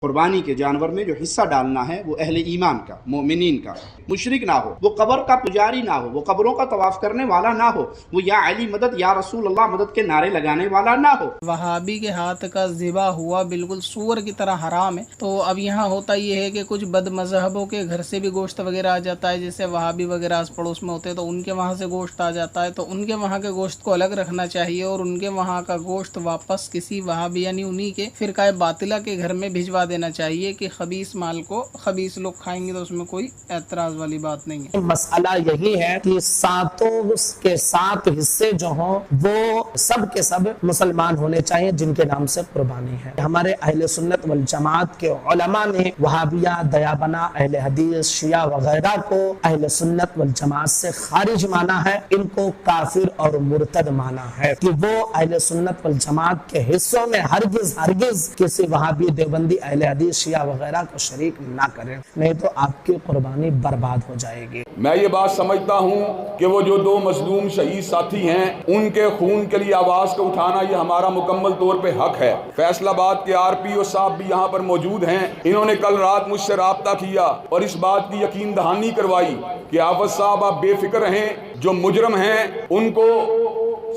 قربانی کے جانور میں جو حصہ ڈالنا ہے وہ اہل ایمان کا، مومنین کا، مشرک نہ ہو، وہ قبر کا پجاری نہ ہو، وہ قبروں کا طواف کرنے والا نہ ہو، وہ یا علی مدد یا رسول اللہ مدد کے نعرے لگانے والا نہ ہو۔ وہابی کے ہاتھ کا ذبح ہوا بالکل سور کی طرح حرام ہے۔ تو اب یہاں ہوتا یہ ہے کہ کچھ بد مذہبوں کے گھر سے بھی گوشت وغیرہ آ جاتا ہے، جیسے وہابی وغیرہ آس پڑوس میں ہوتے ہیں تو ان کے وہاں سے گوشت آ جاتا ہے، تو ان کے وہاں کے گوشت کو الگ رکھنا چاہیے اور ان کے وہاں کا گوشت واپس کسی وہابی یعنی انہی کے فرقہ باطلہ کے گھر میں بھجوا دینا چاہیے کہ خبیث مال کو خبیث لوگ کھائیں گے تو اس میں کوئی اعتراض والی بات نہیں ہے۔ مسئلہ یہی ہے کہ ساتوں کے سات حصے جو ہوں وہ سب کے سب مسلمان ہونے چاہیے جن کے نام سے قربانی ہے۔ ہمارے اہل سنت والجماعت کے علماء نے وہابیہ، دیابنا، اہل حدیث، شیعہ وغیرہ کو اہل سنت والجماعت سے خارج مانا ہے، ان کو کافر اور مرتد مانا ہے کہ وہ اہل سنت والجماعت کے حصوں میں ہرگز کسی وہابی، دیوبندی، اہل حدیث، شیعہ وغیرہ کو شریک نہ کریں، نہیں تو آپ کی قربانی برباد ہو جائے گی۔ میں یہ بات سمجھتا ہوں کہ وہ جو دو مظلوم شہید ساتھی ہیں ان کے خون کے لیے آواز کو اٹھانا یہ ہمارا مکمل طور پہ حق ہے۔ فیصل آباد کے RPO صاحب بھی یہاں پر موجود ہیں، انہوں نے کل رات مجھ سے رابطہ کیا اور اس بات کی یقین دہانی کروائی کہ حافظ صاحب آپ بے فکر رہیں، جو مجرم ہیں ان کو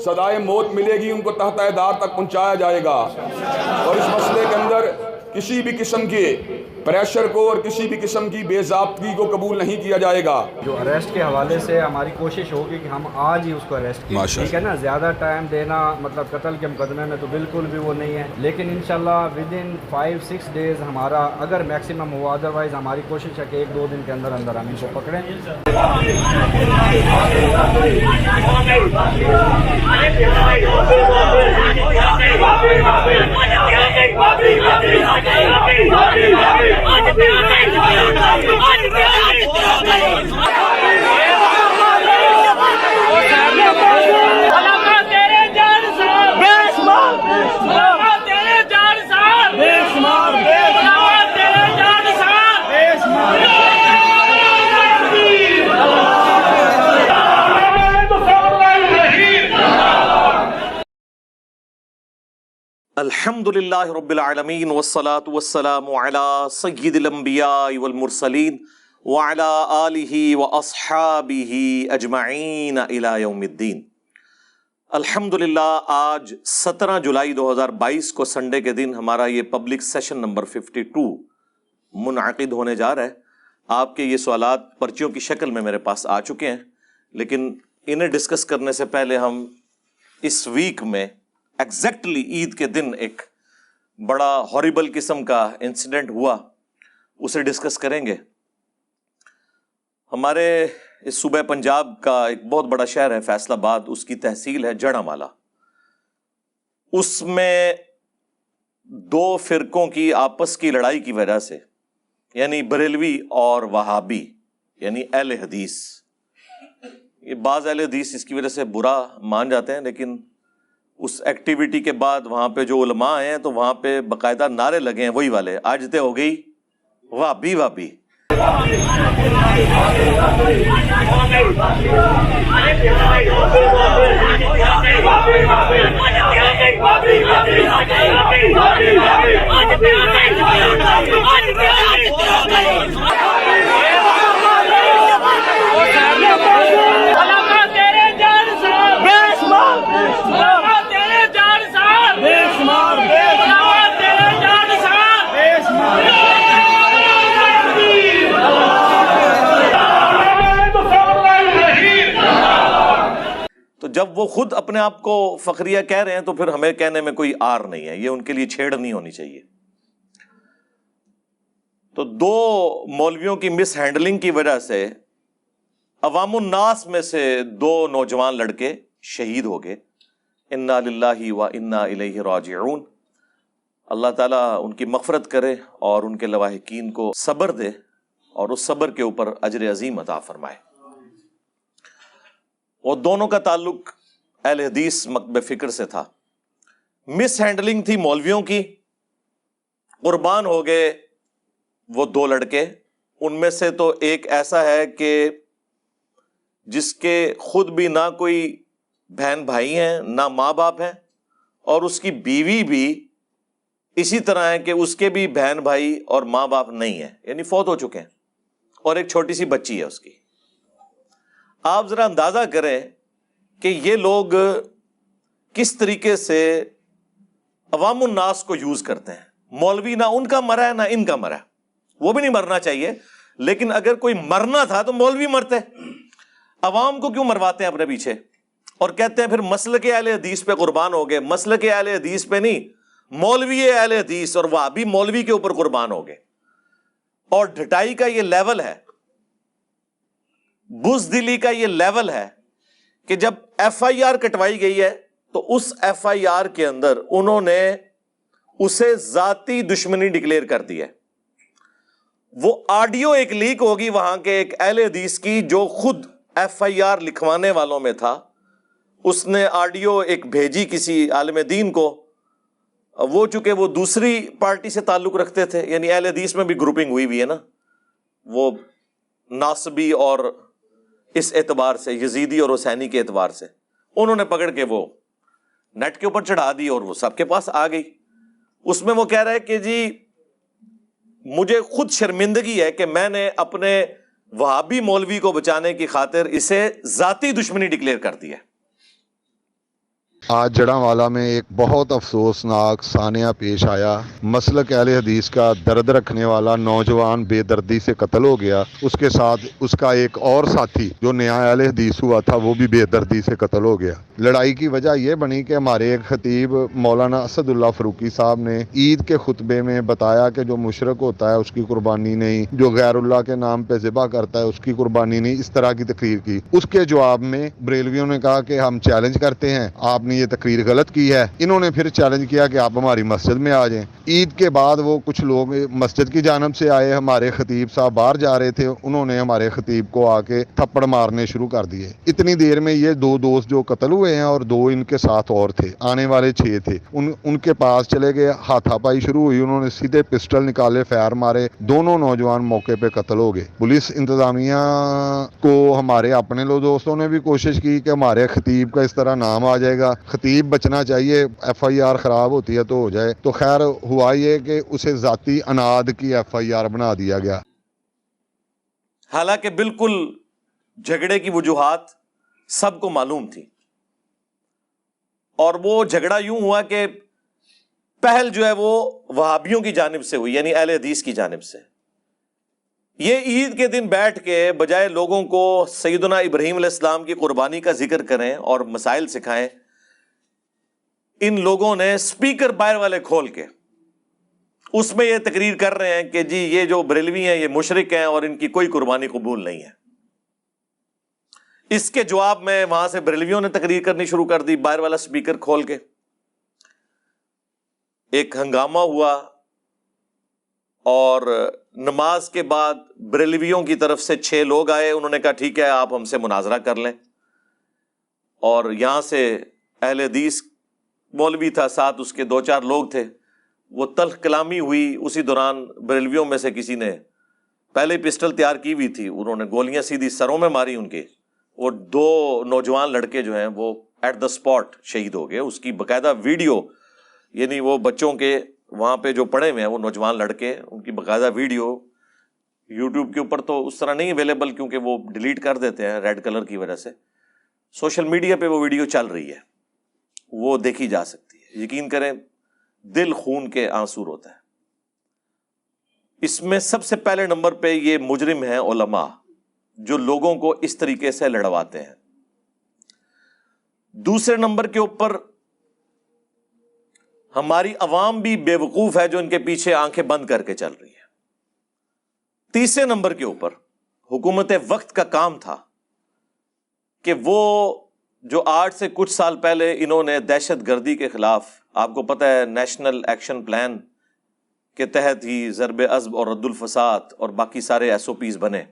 سزائے موت ملے گی، ان کو تحت دار تک پہنچایا جائے گا، اور اس مسئلے کے اندر کسی بھی قسم کے پریشر کو اور کسی بھی قسم کی بے ضابطگی کو قبول نہیں کیا جائے گا۔ جو اریسٹ کے حوالے سے ہماری کوشش ہوگی کہ ہم آج ہی اس کو اریسٹ کریں، ٹھیک ہے نا، زیادہ ٹائم دینا مطلب قتل کے مقدمے میں تو بالکل بھی وہ نہیں ہے، لیکن انشاءاللہ ودن 5-6 ڈیز ہمارا اگر میکسیمم ہوا، ادروائز ہماری کوشش ہے کہ 1-2 دن کے اندر اندر ہم ان کو پکڑیں۔ الحمدللہ رب العالمین والصلاة والسلام علی سید الانبیاء والمرسلین وعلی آلہ واصحابہ اجمعین الی یوم الدین۔ الحمدللہ آج 17 جولائی 2022 کو سنڈے کے دن ہمارا یہ پبلک سیشن نمبر 52 منعقد ہونے جا رہا ہے۔ آپ کے یہ سوالات پرچیوں کی شکل میں میرے پاس آ چکے ہیں، لیکن انہیں ڈسکس کرنے سے پہلے ہم اس ویک میں ایگزیکٹلی عید کے دن ایک بڑا ہاریبل قسم کا انسیڈنٹ ہوا، اسے ڈسکس کریں گے۔ ہمارے اس صوبہ پنجاب کا ایک بہت بڑا شہر ہے فیصل آباد، اس کی تحصیل ہے جڑامالہ۔ اس میں 2 فرقوں کی آپس کی لڑائی کی وجہ سے، یعنی بریلوی اور وہابی یعنی اہل حدیث، یہ بعض اہل حدیث اس کی وجہ سے برا مان جاتے ہیں، لیکن اس ایکٹیویٹی کے بعد وہاں پہ جو علماء ہیں تو وہاں پہ باقاعدہ نعرے لگے ہیں وہی والے، آج تے ہو گئی وہابی وہابی۔ تو جب وہ خود اپنے آپ کو فخریہ کہہ رہے ہیں تو پھر ہمیں کہنے میں کوئی آر نہیں ہے، یہ ان کے لیے چھیڑ نہیں ہونی چاہیے۔ تو 2 مولویوں کی مس ہینڈلنگ کی وجہ سے عوام الناس میں سے 2 نوجوان لڑکے شہید ہو گئے۔ انا للہ و انا الیہ راجعون۔ اللہ تعالیٰ ان کی مغفرت کرے اور ان کے لواحقین کو صبر دے اور اس صبر کے اوپر اجر عظیم عطا فرمائے۔ وہ دونوں کا تعلق اہل حدیث مکتب فکر سے تھا۔ مس ہینڈلنگ تھی مولویوں کی، قربان ہو گئے وہ 2 لڑکے۔ ان میں سے تو ایک ایسا ہے کہ جس کے خود بھی نہ کوئی بہن بھائی ہیں نہ ماں باپ ہیں، اور اس کی بیوی بھی اسی طرح ہے کہ اس کے بھی بہن بھائی اور ماں باپ نہیں ہیں، یعنی فوت ہو چکے ہیں، اور ایک چھوٹی سی بچی ہے اس کی. آپ ذرا اندازہ کریں کہ یہ لوگ کس طریقے سے عوام الناس کو یوز کرتے ہیں. مولوی نہ ان کا مرا ہے نہ ان کا مرا ہے، وہ بھی نہیں مرنا چاہیے، لیکن اگر کوئی مرنا تھا تو مولوی مرتے. عوام کو کیوں مرواتے ہیں اپنے پیچھے؟ اور کہتے ہیں پھر مسلک اہل حدیث پہ قربان ہو گئے. مسلک اہل حدیث پہ نہیں، مولوی اہل حدیث اور وہابی مولوی کے اوپر قربان ہو گئے. اور ڈھٹائی کا یہ لیول ہے، بزدلی کا یہ لیول ہے کہ جب ایف آئی آر کٹوائی گئی ہے تو اس ایف آئی آر کے اندر انہوں نے اسے ذاتی دشمنی ڈکلیئر کر دی ہے. وہ آڈیو ایک لیک ہوگی وہاں کے ایک اہل حدیث کی جو خود ایف آئی آر لکھوانے والوں میں تھا. اس نے آڈیو ایک بھیجی کسی عالم دین کو، وہ چونکہ وہ دوسری پارٹی سے تعلق رکھتے تھے، یعنی اہل حدیث میں بھی گروپنگ ہوئی ہے نا، وہ ناصبی اور اس اعتبار سے یزیدی اور حسینی کے اعتبار سے انہوں نے پکڑ کے وہ نیٹ کے اوپر چڑھا دی اور وہ سب کے پاس آ گئی. اس میں وہ کہہ رہا ہے کہ جی مجھے خود شرمندگی ہے کہ میں نے اپنے وہابی مولوی کو بچانے کی خاطر اسے ذاتی دشمنی ڈکلیئر کر دی ہے. آج جڑاوالا میں ایک بہت افسوسناک سانحہ پیش آیا. مسلک اہل حدیث کا درد رکھنے والا نوجوان بے دردی سے قتل ہو گیا. اس کے ساتھ اس کا ایک اور ساتھی جو نیا اہل حدیث ہوا تھا وہ بھی بے دردی سے قتل ہو گیا. لڑائی کی وجہ یہ بنی کہ ہمارے ایک خطیب مولانا اسد اللہ فروقی صاحب نے عید کے خطبے میں بتایا کہ جو مشرک ہوتا ہے اس کی قربانی نہیں، جو غیر اللہ کے نام پہ ذبح کرتا ہے اس کی قربانی نہیں، اس طرح کی تقریر کی. اس کے جواب میں بریلویوں نے کہا کہ ہم چیلنج کرتے ہیں، آپ نے یہ تقریر غلط کی ہے. انہوں نے پھر چیلنج کیا کہ آپ ہماری مسجد میں آ جائیں. عید کے بعد وہ کچھ لوگ مسجد کی جانب سے آئے، ہمارے خطیب صاحب باہر جا رہے تھے، انہوں نے ہمارے خطیب کو آ کے تھپڑ مارنے شروع کر دیے. اتنی دیر میں یہ دو دوست جو قتل ہوئے ہیں اور دو ان کے ساتھ اور تھے، آنے والے 6 تھے، ان کے پاس چلے گئے. ہاتھا پائی شروع ہوئی، انہوں نے سیدھے پسٹل نکالے، فائر مارے. دونوں نوجوان موقع پہ قتل ہو گئے. پولیس انتظامیہ کو ہمارے اپنے لوگ دوستوں نے بھی کوشش کی کہ ہمارے خطیب کا اس طرح نام آ جائے گا، خطیب بچنا چاہیے، ایف آئی آر خراب ہوتی ہے تو ہو جائے. تو خیر ہوا یہ کہ اسے ذاتی اناد کی ایف آئی آر بنا دیا گیا. حالانکہ بالکل جھگڑے کی وجوہات سب کو معلوم تھی، اور وہ جھگڑا یوں ہوا کہ پہل جو ہے وہ وہابیوں کی جانب سے ہوئی، یعنی اہل حدیث کی جانب سے. یہ عید کے دن بیٹھ کے بجائے لوگوں کو سیدنا ابراہیم علیہ السلام کی قربانی کا ذکر کریں اور مسائل سکھائیں، ان لوگوں نے سپیکر باہر والے کھول کے اس میں یہ تقریر کر رہے ہیں کہ جی یہ جو بریلوی ہیں یہ مشرک ہیں اور ان کی کوئی قربانی قبول نہیں ہے. اس کے جواب میں وہاں سے بریلویوں نے تقریر کرنی شروع کر دی باہر والا سپیکر کھول کے. ایک ہنگامہ ہوا اور نماز کے بعد بریلویوں کی طرف سے 6 لوگ آئے. انہوں نے کہا ٹھیک ہے آپ ہم سے مناظرہ کر لیں، اور یہاں سے اہل حدیث مولوی تھا، ساتھ اس کے 2-4 لوگ تھے. وہ تلخ کلامی ہوئی. اسی دوران بریلویوں میں سے کسی نے پہلے پسٹل تیار کی ہوئی تھی، انہوں نے گولیاں سیدھی سروں میں ماری ان کے. وہ 2 نوجوان لڑکے جو ہیں وہ ایٹ دا اسپاٹ شہید ہو گئے. اس کی باقاعدہ ویڈیو، یعنی وہ بچوں کے وہاں پہ جو پڑے ہوئے ہیں وہ نوجوان لڑکے، ان کی باقاعدہ ویڈیو یوٹیوب کے اوپر تو اس طرح نہیں اویلیبل کیونکہ وہ ڈیلیٹ کر دیتے ہیں ریڈ کلر کی وجہ سے. سوشل میڈیا پہ وہ ویڈیو چل رہی ہے، وہ دیکھی جا سکتی ہے. یقین کریں دل خون کے آنسو ہوتا ہے. اس میں سب سے پہلے نمبر پہ یہ مجرم ہیں علماء جو لوگوں کو اس طریقے سے لڑواتے ہیں. دوسرے نمبر کے اوپر ہماری عوام بھی بے وقوف ہے جو ان کے پیچھے آنکھیں بند کر کے چل رہی ہے. تیسرے نمبر کے اوپر حکومت وقت کا کام تھا کہ وہ جو آج سے کچھ سال پہلے انہوں نے دہشت گردی کے خلاف، آپ کو پتہ ہے نیشنل ایکشن پلان کے تحت ہی ضرب عضب اور رد الفساد اور باقی سارے ایس او پیز بنے.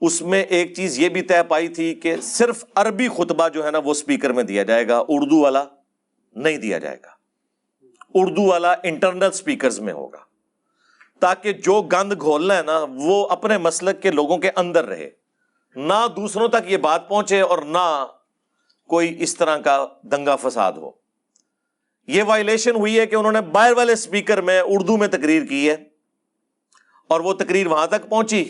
اس میں ایک چیز یہ بھی طے پائی تھی کہ صرف عربی خطبہ جو ہے نا وہ سپیکر میں دیا جائے گا، اردو والا نہیں دیا جائے گا. اردو والا انٹرنل سپیکرز میں ہوگا تاکہ جو گند گھولنا ہے نا وہ اپنے مسلک کے لوگوں کے اندر رہے، نہ دوسروں تک یہ بات پہنچے اور نہ کوئی اس طرح کا دنگا فساد ہو. یہ وائلیشن ہوئی ہے کہ انہوں نے باہر والے سپیکر میں اردو میں تقریر کی ہے اور وہ تقریر وہاں تک پہنچی،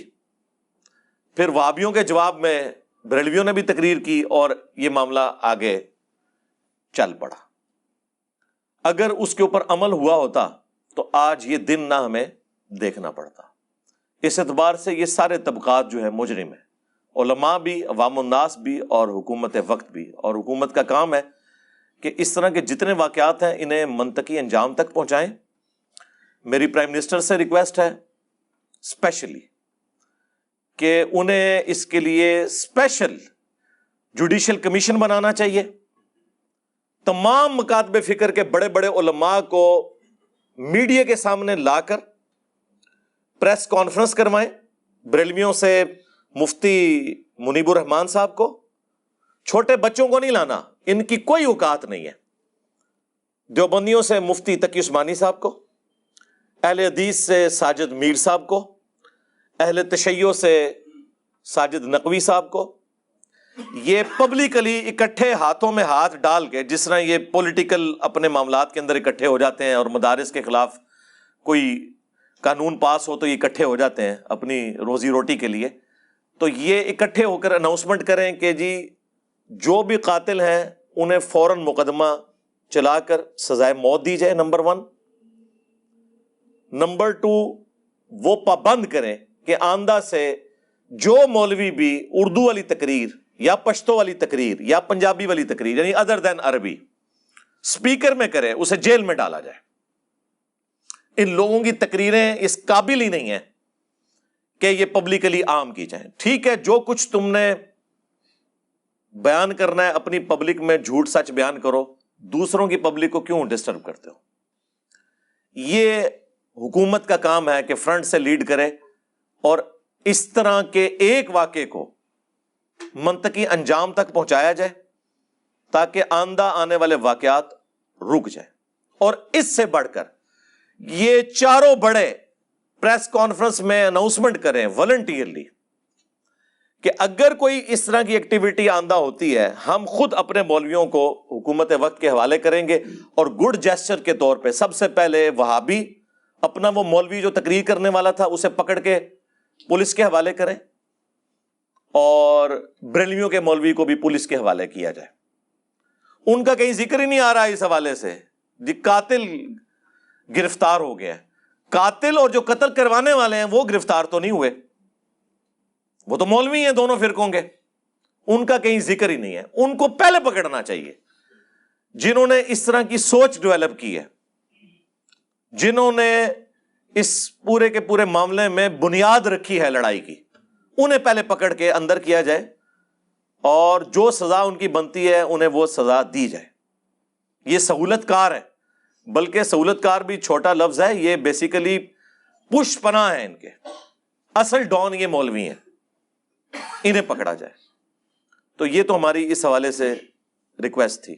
پھر وہابیوں کے جواب میں بریلویوں نے بھی تقریر کی اور یہ معاملہ آگے چل پڑا۔ اگر اس کے اوپر عمل ہوا ہوتا تو آج یہ دن نہ ہمیں دیکھنا پڑتا۔ اس اعتبار سے یہ سارے طبقات جو ہے مجرم ہیں، علماء بھی، عوام الناس بھی اور حکومت وقت بھی، اور حکومت کا کام ہے کہ اس طرح کے جتنے واقعات ہیں انہیں منطقی انجام تک پہنچائیں۔ میری پرائم منسٹر سے ریکویسٹ ہے اسپیشلی کہ انہیں اس کے لیے اسپیشل جوڈیشل کمیشن بنانا چاہیے، تمام مکاتب فکر کے بڑے بڑے علماء کو میڈیا کے سامنے لا کر پریس کانفرنس کروائیں، بریلویوں سے مفتی منیب الرحمان صاحب کو، چھوٹے بچوں کو نہیں لانا، ان کی کوئی اوقات نہیں ہے، دیوبندیوں سے مفتی تقی عثمانی صاحب کو، اہل حدیث سے ساجد میر صاحب کو، اہل تشیع سے ساجد نقوی صاحب کو، یہ پبلکلی اکٹھے ہاتھوں میں ہاتھ ڈال کے، جس طرح یہ پولیٹیکل اپنے معاملات کے اندر اکٹھے ہو جاتے ہیں اور مدارس کے خلاف کوئی قانون پاس ہو تو یہ اکٹھے ہو جاتے ہیں اپنی روزی روٹی کے لیے، تو یہ اکٹھے ہو کر اناؤنسمنٹ کریں کہ جی جو بھی قاتل ہیں انہیں فوراً مقدمہ چلا کر سزائے موت دی جائے، نمبر 1۔ نمبر 2، وہ پابند کریں کہ آئندہ سے جو مولوی بھی اردو والی تقریر یا پشتو والی تقریر یا پنجابی والی تقریر یعنی ادر دین عربی سپیکر میں کرے اسے جیل میں ڈالا جائے۔ ان لوگوں کی تقریریں اس قابل ہی نہیں ہیں کہ یہ پبلکلی عام کی جائیں۔ ٹھیک ہے، جو کچھ تم نے بیان کرنا ہے اپنی پبلک میں جھوٹ سچ بیان کرو، دوسروں کی پبلک کو کیوں ڈسٹرب کرتے ہو؟ یہ حکومت کا کام ہے کہ فرنٹ سے لیڈ کرے اور اس طرح کے ایک واقعے کو منطقی انجام تک پہنچایا جائے تاکہ آئندہ آنے والے واقعات رک جائیں۔ اور اس سے بڑھ کر یہ چاروں بڑے پریس کانفرنس میں اناؤنسمنٹ کریں والنٹیئرلی کہ اگر کوئی اس طرح کی ایکٹیویٹی آندہ ہوتی ہے ہم خود اپنے مولویوں کو حکومت وقت کے حوالے کریں گے، اور گڈ جیسچر کے طور پہ سب سے پہلے وہابی اپنا وہ مولوی جو تقریر کرنے والا تھا اسے پکڑ کے پولیس کے حوالے کریں، اور بریلویوں کے مولوی کو بھی پولیس کے حوالے کیا جائے۔ ان کا کہیں ذکر ہی نہیں آ رہا اس حوالے سے، جی قاتل گرفتار ہو گیا، قاتل اور جو قتل کروانے والے ہیں وہ گرفتار تو نہیں ہوئے، وہ تو مولوی ہیں دونوں فرقوں کے، ان کا کہیں ذکر ہی نہیں ہے۔ ان کو پہلے پکڑنا چاہیے جنہوں نے اس طرح کی سوچ ڈیولپ کی ہے، جنہوں نے اس پورے کے پورے معاملے میں بنیاد رکھی ہے لڑائی کی، انہیں پہلے پکڑ کے اندر کیا جائے اور جو سزا ان کی بنتی ہے انہیں وہ سزا دی جائے۔ یہ سہولت کار ہے، بلکہ سہولت کار بھی چھوٹا لفظ ہے، یہ بیسیکلی پش پناہ ہے ان کے، اصل ڈان یہ مولوی ہیں، انہیں پکڑا جائے۔ تو یہ تو ہماری اس حوالے سے ریکویسٹ تھی۔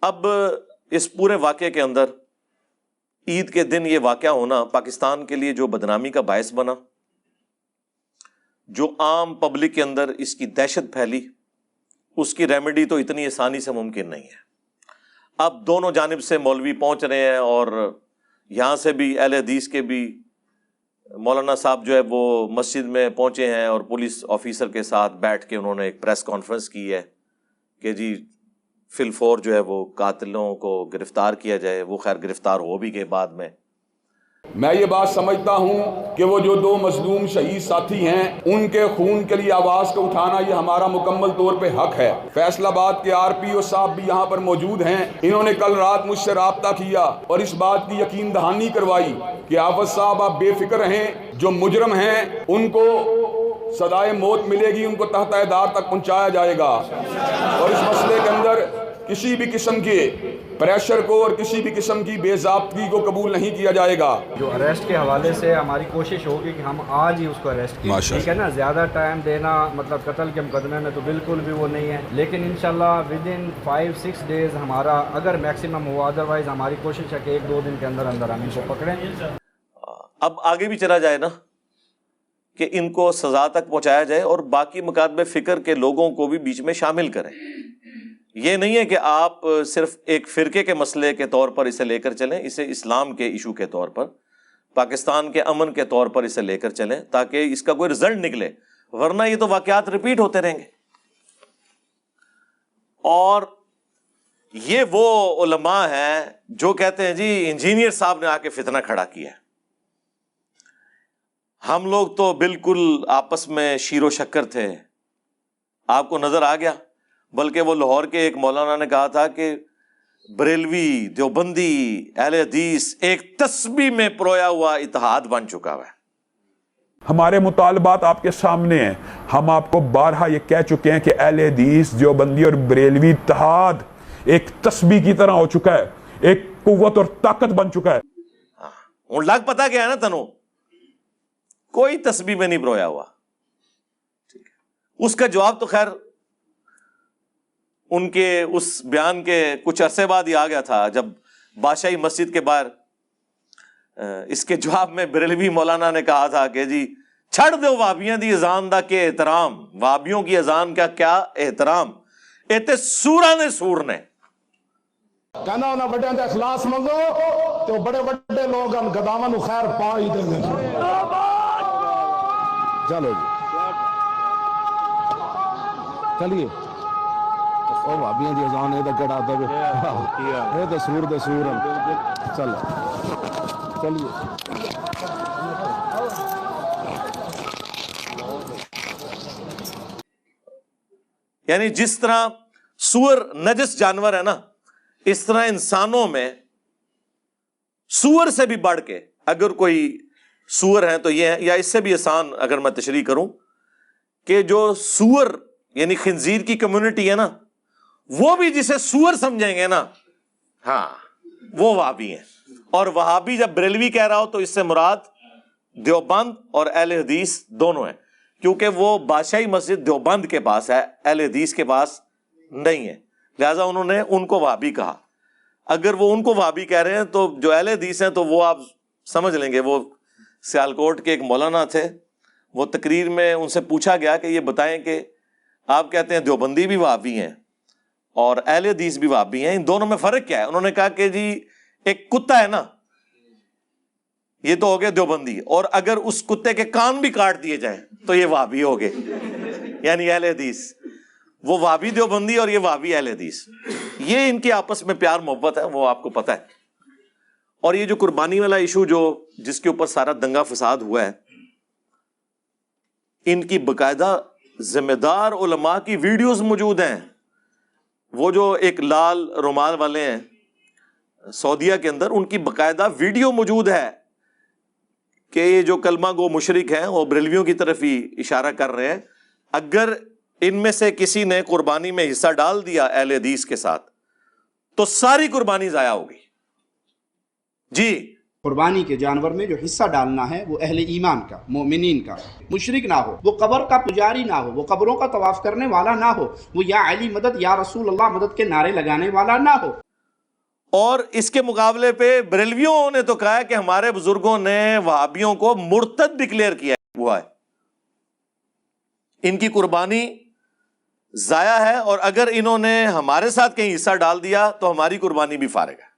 اب اس پورے واقعے کے اندر عید کے دن یہ واقعہ ہونا پاکستان کے لیے جو بدنامی کا باعث بنا، جو عام پبلک کے اندر اس کی دہشت پھیلی، اس کی ریمیڈی تو اتنی آسانی سے ممکن نہیں ہے۔ اب دونوں جانب سے مولوی پہنچ رہے ہیں، اور یہاں سے بھی اہل حدیث کے بھی مولانا صاحب جو ہے وہ مسجد میں پہنچے ہیں اور پولیس آفیسر کے ساتھ بیٹھ کے انہوں نے ایک پریس کانفرنس کی ہے کہ جی فی الفور جو ہے وہ قاتلوں کو گرفتار کیا جائے۔ وہ خیر گرفتار ہو بھی گئے بعد میں یہ بات سمجھتا ہوں کہ وہ جو دو مظلوم شہید ساتھی ہیں ان کے خون کے لیے آواز کو اٹھانا یہ ہمارا مکمل طور پہ حق ہے۔ فیصل آباد کے RPO صاحب بھی یہاں پر موجود ہیں، انہوں نے کل رات مجھ سے رابطہ کیا اور اس بات کی یقین دہانی کروائی کہ حافظ صاحب آپ بے فکر رہیں، جو مجرم ہیں ان کو سزائے موت ملے گی، ان کو تحت اعدام تک پہنچایا جائے گا، اور اس مسئلے کے اندر کسی بھی قسم کے پریشر کو اور کسی بھی قسم کی بے ضابطگی کو قبول نہیں کیا جائے گا۔ جو اریسٹ کے حوالے سے ہماری کوشش ہوگی کہ ہم آج ہی اس کو اریسٹ کریں، ٹھیک ہے نا، زیادہ ٹائم دینا مطلب قتل کے مقدمے میں تو بالکل بھی وہ نہیں ہے، لیکن انشاءاللہ ودن 5-6 days ہمارا اگر میکسیمم ہوا، ادروائز ہماری کوشش ہے کہ 1-2 دن کے اندر اندر ہم ان کو پکڑیں۔ اب آگے بھی چلا جائے نا کہ ان کو سزا تک پہنچایا جائے اور باقی مکاتب فکر کے لوگوں کو بھی بیچ میں شامل کریں، یہ نہیں ہے کہ آپ صرف ایک فرقے کے مسئلے کے طور پر اسے لے کر چلیں، اسے اسلام کے ایشو کے طور پر، پاکستان کے امن کے طور پر اسے لے کر چلیں تاکہ اس کا کوئی رزلٹ نکلے، ورنہ یہ تو واقعات ریپیٹ ہوتے رہیں گے۔ اور یہ وہ علماء ہیں جو کہتے ہیں جی انجینئر صاحب نے آ کے فتنہ کھڑا کیا ہے، ہم لوگ تو بالکل آپس میں شیر و شکر تھے۔ آپ کو نظر آ گیا، بلکہ وہ لاہور کے ایک مولانا نے کہا تھا کہ بریلوی، دیوبندی، اہل حدیث ایک تسبیح میں پرویا ہوا اتحاد بن چکا ہے۔ ہمارے مطالبات آپ کے سامنے ہیں، ہم آپ کو بارہا یہ کہہ چکے ہیں کہ اہل حدیث، دیوبندی اور بریلوی اتحاد ایک تسبیح کی طرح ہو چکا ہے، ایک قوت اور طاقت بن چکا ہے۔ ان لگ پتا کیا ہے نا تنو، کوئی تسبیح میں نہیں پرویا ہوا۔ اس کا جواب تو خیر ان کے اس بیان کے کچھ عرصے بعد ہی آ گیا تھا، جب بادشاہی مسجد کے باہر اس کے جواب میں بریلوی مولانا نے کہا تھا کہ جی چھڑ دو وہابیاں دی اذان دا کے احترام، وہابیوں کی اذان کا کیا احترام، ایتے سورا نے سور نے کہنا انہاں بڑیاں دے اخلاص منگو تو بڑے بڑے لوگ ان گداواں نو خیر پا ہی دیں گے۔ چلو جی چلیے، او بھابیاں دی اذان اے تے کڑا دے اے تے سور دے سور چل چلیے۔ یعنی جس طرح سور نجس جانور ہے نا، اس طرح انسانوں میں سور سے بھی بڑھ کے اگر کوئی سور ہے تو یہ ہے، یا اس سے بھی آسان اگر میں تشریح کروں کہ جو سور یعنی خنزیر کی کمیونٹی ہے نا، وہ بھی جسے سور سمجھیں گے نا، ہاں وہ وہابی ہیں۔ اور وہابی جب بریلوی کہہ رہا ہو تو اس سے مراد دیوبند اور اہل حدیث دونوں ہیں، کیونکہ وہ بادشاہی مسجد دیوبند کے پاس ہے، اہل حدیث کے پاس نہیں ہے، لہٰذا انہوں نے ان کو وہابی کہا۔ اگر وہ ان کو وہابی کہہ رہے ہیں تو جو اہل حدیث ہیں تو وہ آپ سمجھ لیں گے۔ وہ سیالکوٹ کے ایک مولانا تھے، وہ تقریر میں ان سے پوچھا گیا کہ یہ بتائیں کہ آپ کہتے ہیں دیوبندی بھی وہابی ہیں اور اہل حدیث بھی وہابی ہیں، ان دونوں میں فرق کیا ہے؟ انہوں نے کہا کہ جی ایک کتا ہے نا، یہ تو ہو گیا دیوبندی، اور اگر اس کتے کے کان بھی کاٹ دیے جائیں تو یہ وہابی ہو گئے، یعنی اہل حدیث۔ وہ وہابی دیوبندی اور یہ وہابی اہل حدیث، یہ ان کے آپس میں پیار محبت ہے، وہ آپ کو پتہ ہے۔ اور یہ جو قربانی والا ایشو جو جس کے اوپر سارا دنگا فساد ہوا ہے، ان کی باقاعدہ ذمہ دار علماء کی ویڈیوز موجود ہیں۔ وہ جو ایک لال رومال والے ہیں سعودیہ کے اندر، ان کی باقاعدہ ویڈیو موجود ہے کہ یہ جو کلمہ گو مشرک ہیں وہ بریلویوں کی طرف ہی اشارہ کر رہے ہیں۔ اگر ان میں سے کسی نے قربانی میں حصہ ڈال دیا اہل حدیث کے ساتھ تو ساری قربانی ضائع ہوگی۔ جی قربانی کے جانور میں جو حصہ ڈالنا ہے وہ اہل ایمان کا، مومنین کا، مشرک نہ ہو، وہ قبر کا پجاری نہ ہو، وہ قبروں کا طواف کرنے والا نہ ہو، وہ یا علی مدد، یا رسول اللہ مدد کے نعرے لگانے والا نہ ہو۔ اور اس کے مقابلے پہ بریلویوں نے تو کہا ہے کہ ہمارے بزرگوں نے وہابیوں کو مرتد ڈکلیئر کیا ہوا ہے، ان کی قربانی ضائع ہے، اور اگر انہوں نے ہمارے ساتھ کہیں حصہ ڈال دیا تو ہماری قربانی بھی فارغ ہے۔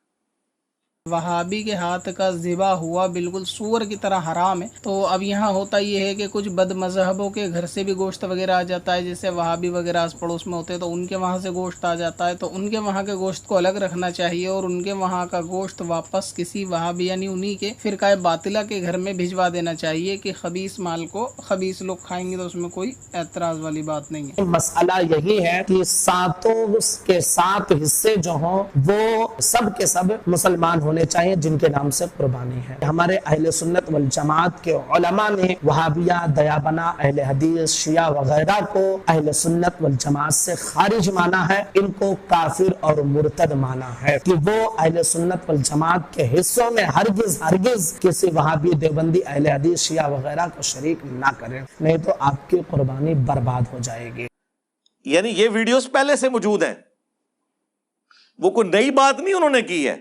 وہابی کے ہاتھ کا ذبح ہوا بالکل سور کی طرح حرام ہے۔ تو اب یہاں ہوتا یہ ہے کہ کچھ بد مذہبوں کے گھر سے بھی گوشت وغیرہ آ جاتا ہے، جیسے وہابی وغیرہ آس پڑوس میں ہوتے ہیں تو ان کے وہاں سے گوشت آ جاتا ہے، تو ان کے وہاں کے گوشت کو الگ رکھنا چاہیے اور ان کے وہاں کا گوشت واپس کسی وہابی یعنی انہی کے فرقہ باطلہ کے گھر میں بھجوا دینا چاہیے کہ خبیث مال کو خبیث لوگ کھائیں گے تو اس میں کوئی اعتراض والی بات نہیں ہے۔ مسئلہ یہی ہے کہ ساتوں کے سات حصے جو ہوں وہ سب کے سب مسلمان ہونے چاہیے جن کے نام سے قربانی ہے۔ ہمارے اہل سنت والجماعت کے علماء نے وہابیہ، دیابنا، اہل حدیث، شیعہ وغیرہ کو اہل سنت والجماعت سے خارج مانا ہے، ان کو کافر اور مرتد مانا ہے کہ وہ اہل سنت والجماعت کے حصوں میں ہرگز کسی وہابی، دیوبندی، اہل حدیث، شیعہ وغیرہ کو شریک نہ کریں، نہیں تو آپ کی قربانی برباد ہو جائے گی۔ یعنی یہ ویڈیوز پہلے سے موجود ہیں، وہ کوئی نئی بات نہیں انہوں نے کی ہے،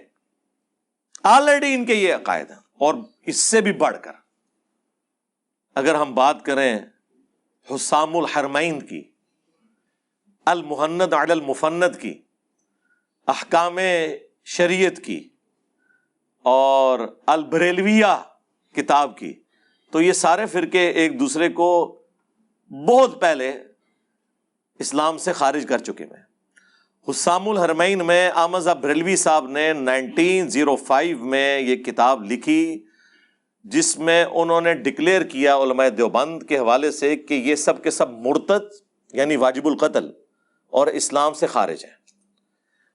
آلریڈی ان کے یہ عقائد ہیں۔ اور اس سے بھی بڑھ کر اگر ہم بات کریں حسام الحرمین کی، المہند علی المفند کی، احکام شریعت کی اور البریلویہ کتاب کی، تو یہ سارے فرقے ایک دوسرے کو بہت پہلے اسلام سے خارج کر چکے ہیں۔ حسام الحرمین میں احمد بریلوی صاحب نے 1905 میں یہ کتاب لکھی، جس میں انہوں نے ڈکلیئر کیا علماء دیوبند کے حوالے سے کہ یہ سب کے سب مرتد یعنی واجب القتل اور اسلام سے خارج ہیں۔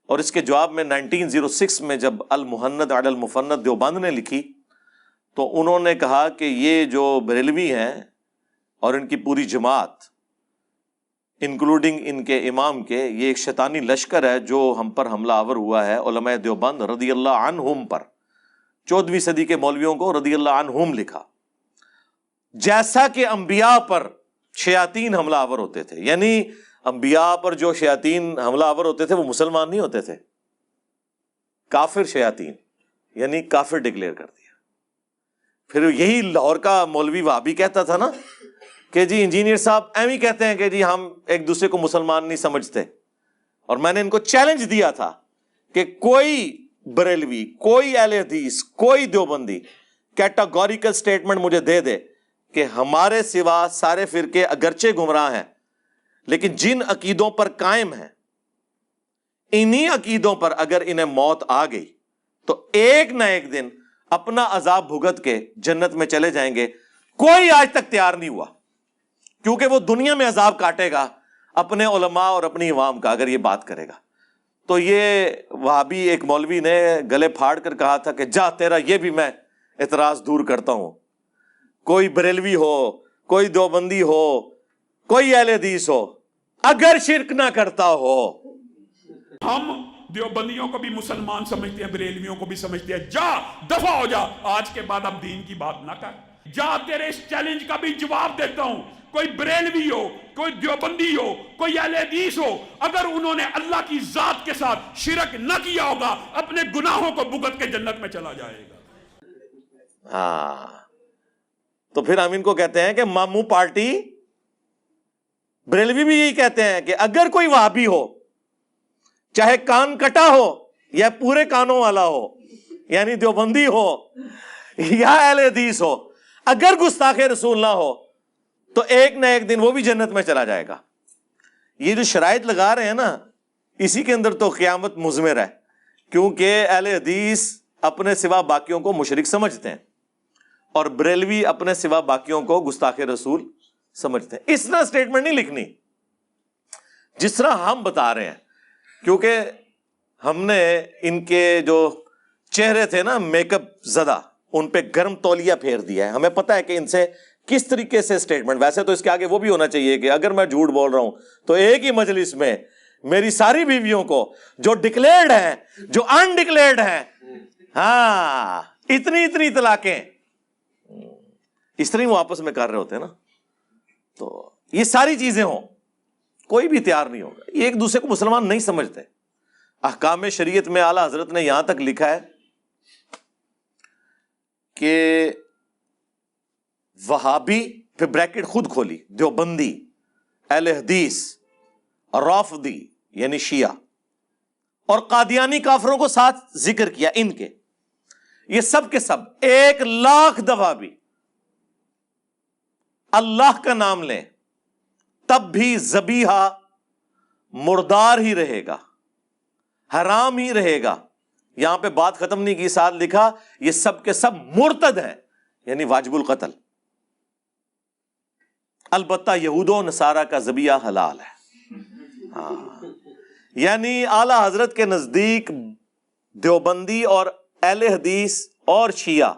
اور اس کے جواب میں 1906 میں جب المہند علی المفند دیوبند نے لکھی تو انہوں نے کہا کہ یہ جو بریلوی ہیں اور ان کی پوری جماعت انکلوڈنگ ان کے امام کے، یہ ایک شیطانی لشکر ہے جو ہم پر حملہ آور ہوا ہے۔ علماء دیوبند رضی اللہ عنہم پر، 14ویں صدی کے مولویوں کو رضی اللہ عنہم لکھا، جیسا کہ انبیاء پر شیاطین حملہ آور ہوتے تھے، یعنی انبیاء پر جو شیاطین حملہ آور ہوتے تھے وہ مسلمان نہیں ہوتے تھے، کافر شیاطین، یعنی کافر ڈکلیئر کر دیا۔ پھر یہی لاہور کا مولوی وہابی کہتا تھا نا کہ جی انجینئر صاحب ایویں کہتے ہیں کہ جی ہم ایک دوسرے کو مسلمان نہیں سمجھتے، اور میں نے ان کو چیلنج دیا تھا کہ کوئی بریلوی، کوئی اہل حدیث، کوئی دیوبندی کیٹاگوریکل سٹیٹمنٹ مجھے دے دے کہ ہمارے سوا سارے فرقے اگرچہ گمراہ ہیں لیکن جن عقیدوں پر قائم ہیں، انہی عقیدوں پر اگر انہیں موت آ گئی تو ایک نہ ایک دن اپنا عذاب بھگت کے جنت میں چلے جائیں گے۔ کوئی آج تک تیار نہیں ہوا، کیونکہ وہ دنیا میں عذاب کاٹے گا اپنے علماء اور اپنی عوام کا اگر یہ بات کرے گا۔ تو یہ وہابی ایک مولوی نے گلے پھاڑ کر کہا تھا کہ جا تیرا یہ بھی میں اعتراض دور کرتا ہوں، کوئی بریلوی ہو، کوئی دیوبندی ہو، کوئی اہل حدیث ہو، اگر شرک نہ کرتا ہو۔ ہم دیوبندیوں کو بھی مسلمان سمجھتے ہیں، بریلویوں کو بھی سمجھتے ہیں، جا دفع ہو جا، آج کے بعد اب دین کی بات نہ کر، جا تیرے اس چیلنج کا بھی جواب دیتا ہوں۔ کوئی بریلوی ہو، کوئی دیوبندی ہو، کوئی اہل حدیث ہو، اگر انہوں نے اللہ کی ذات کے ساتھ شرک نہ کیا ہوگا، اپنے گناہوں کو بھگت کے جنت میں چلا جائے گا۔ ہاں، تو پھر ہم ان کو کہتے ہیں کہ ماموں پارٹی۔ بریلوی بھی یہی کہتے ہیں کہ اگر کوئی وہابی ہو، چاہے کان کٹا ہو یا پورے کانوں والا ہو، یعنی دیوبندی ہو یا اہل حدیث ہو، اگر گستاخ رسول نہ ہو تو ایک نہ ایک دن وہ بھی جنت میں چلا جائے گا۔ یہ جو شرائط لگا رہے ہیں نا، اسی کے اندر تو قیامت مضمر ہے، کیونکہ اہل حدیث اپنے سوا باقیوں کو مشرک سمجھتے ہیں اور بریلوی اپنے سوا باقیوں کو گستاخ رسول سمجھتے ہیں۔ اس طرح سٹیٹمنٹ نہیں لکھنی جس طرح ہم بتا رہے ہیں، کیونکہ ہم نے ان کے جو چہرے تھے نا میک اپ زدہ، ان پہ گرم تولیہ پھیر دیا ہے۔ ہمیں پتہ ہے کہ ان سے کس طریقے سے سٹیٹمنٹ، ویسے تو اس کے آگے وہ بھی ہونا چاہیے کہ اگر میں جھوٹ بول رہا ہوں تو ایک ہی مجلس میں میری ساری بیویوں کو جو ڈکلیئرڈ ہیں، جو انڈکلیئرڈ ہیں، ہاں اتنی طلاقیں، اس طرح وہ آپس میں کر رہے ہوتے ہیں نا، تو یہ ساری چیزیں ہوں، کوئی بھی تیار نہیں ہوگا۔ یہ ایک دوسرے کو مسلمان نہیں سمجھتے۔ احکام شریعت میں اعلیٰ حضرت نے یہاں تک لکھا ہے کہ وہابی، پھر بریکٹ خود کھولی، دیوبندی، اہل حدیث، رافضی یعنی شیعہ، اور قادیانی کافروں کو ساتھ ذکر کیا، ان کے یہ سب کے سب 1,00,000 دفعہ بھی اللہ کا نام لیں تب بھی ذبیحہ مردار ہی رہے گا، حرام ہی رہے گا۔ یہاں پہ بات ختم نہیں کی، ساتھ لکھا یہ سب کے سب مرتد ہیں، یعنی واجب القتل۔ البتہ یہود و نصارہ کا ذبیحہ حلال ہے۔ ہاں، یعنی اعلیٰ حضرت کے نزدیک دیوبندی اور اہل حدیث اور شیعہ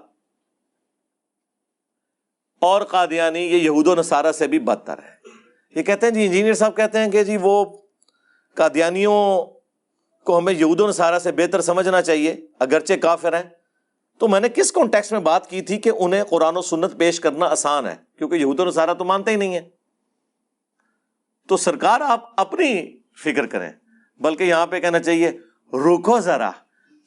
اور قادیانی یہ یہود و نصارہ سے بھی بدتر ہے۔ یہ کہتے ہیں جی، انجینئر صاحب کہتے ہیں کہ جی وہ قادیانیوں کو ہمیں یہود و نصارہ سے بہتر سمجھنا چاہیے اگرچہ کافر ہیں۔ تو میں نے کس کانٹیکسٹ میں بات کی تھی کہ انہیں قرآن و سنت پیش کرنا آسان ہے، کیونکہ یہود و نصارہ تو مانتے ہی نہیں ہیں۔ تو سرکار آپ اپنی فکر کریں، بلکہ یہاں پہ کہنا چاہیے رکو ذرا،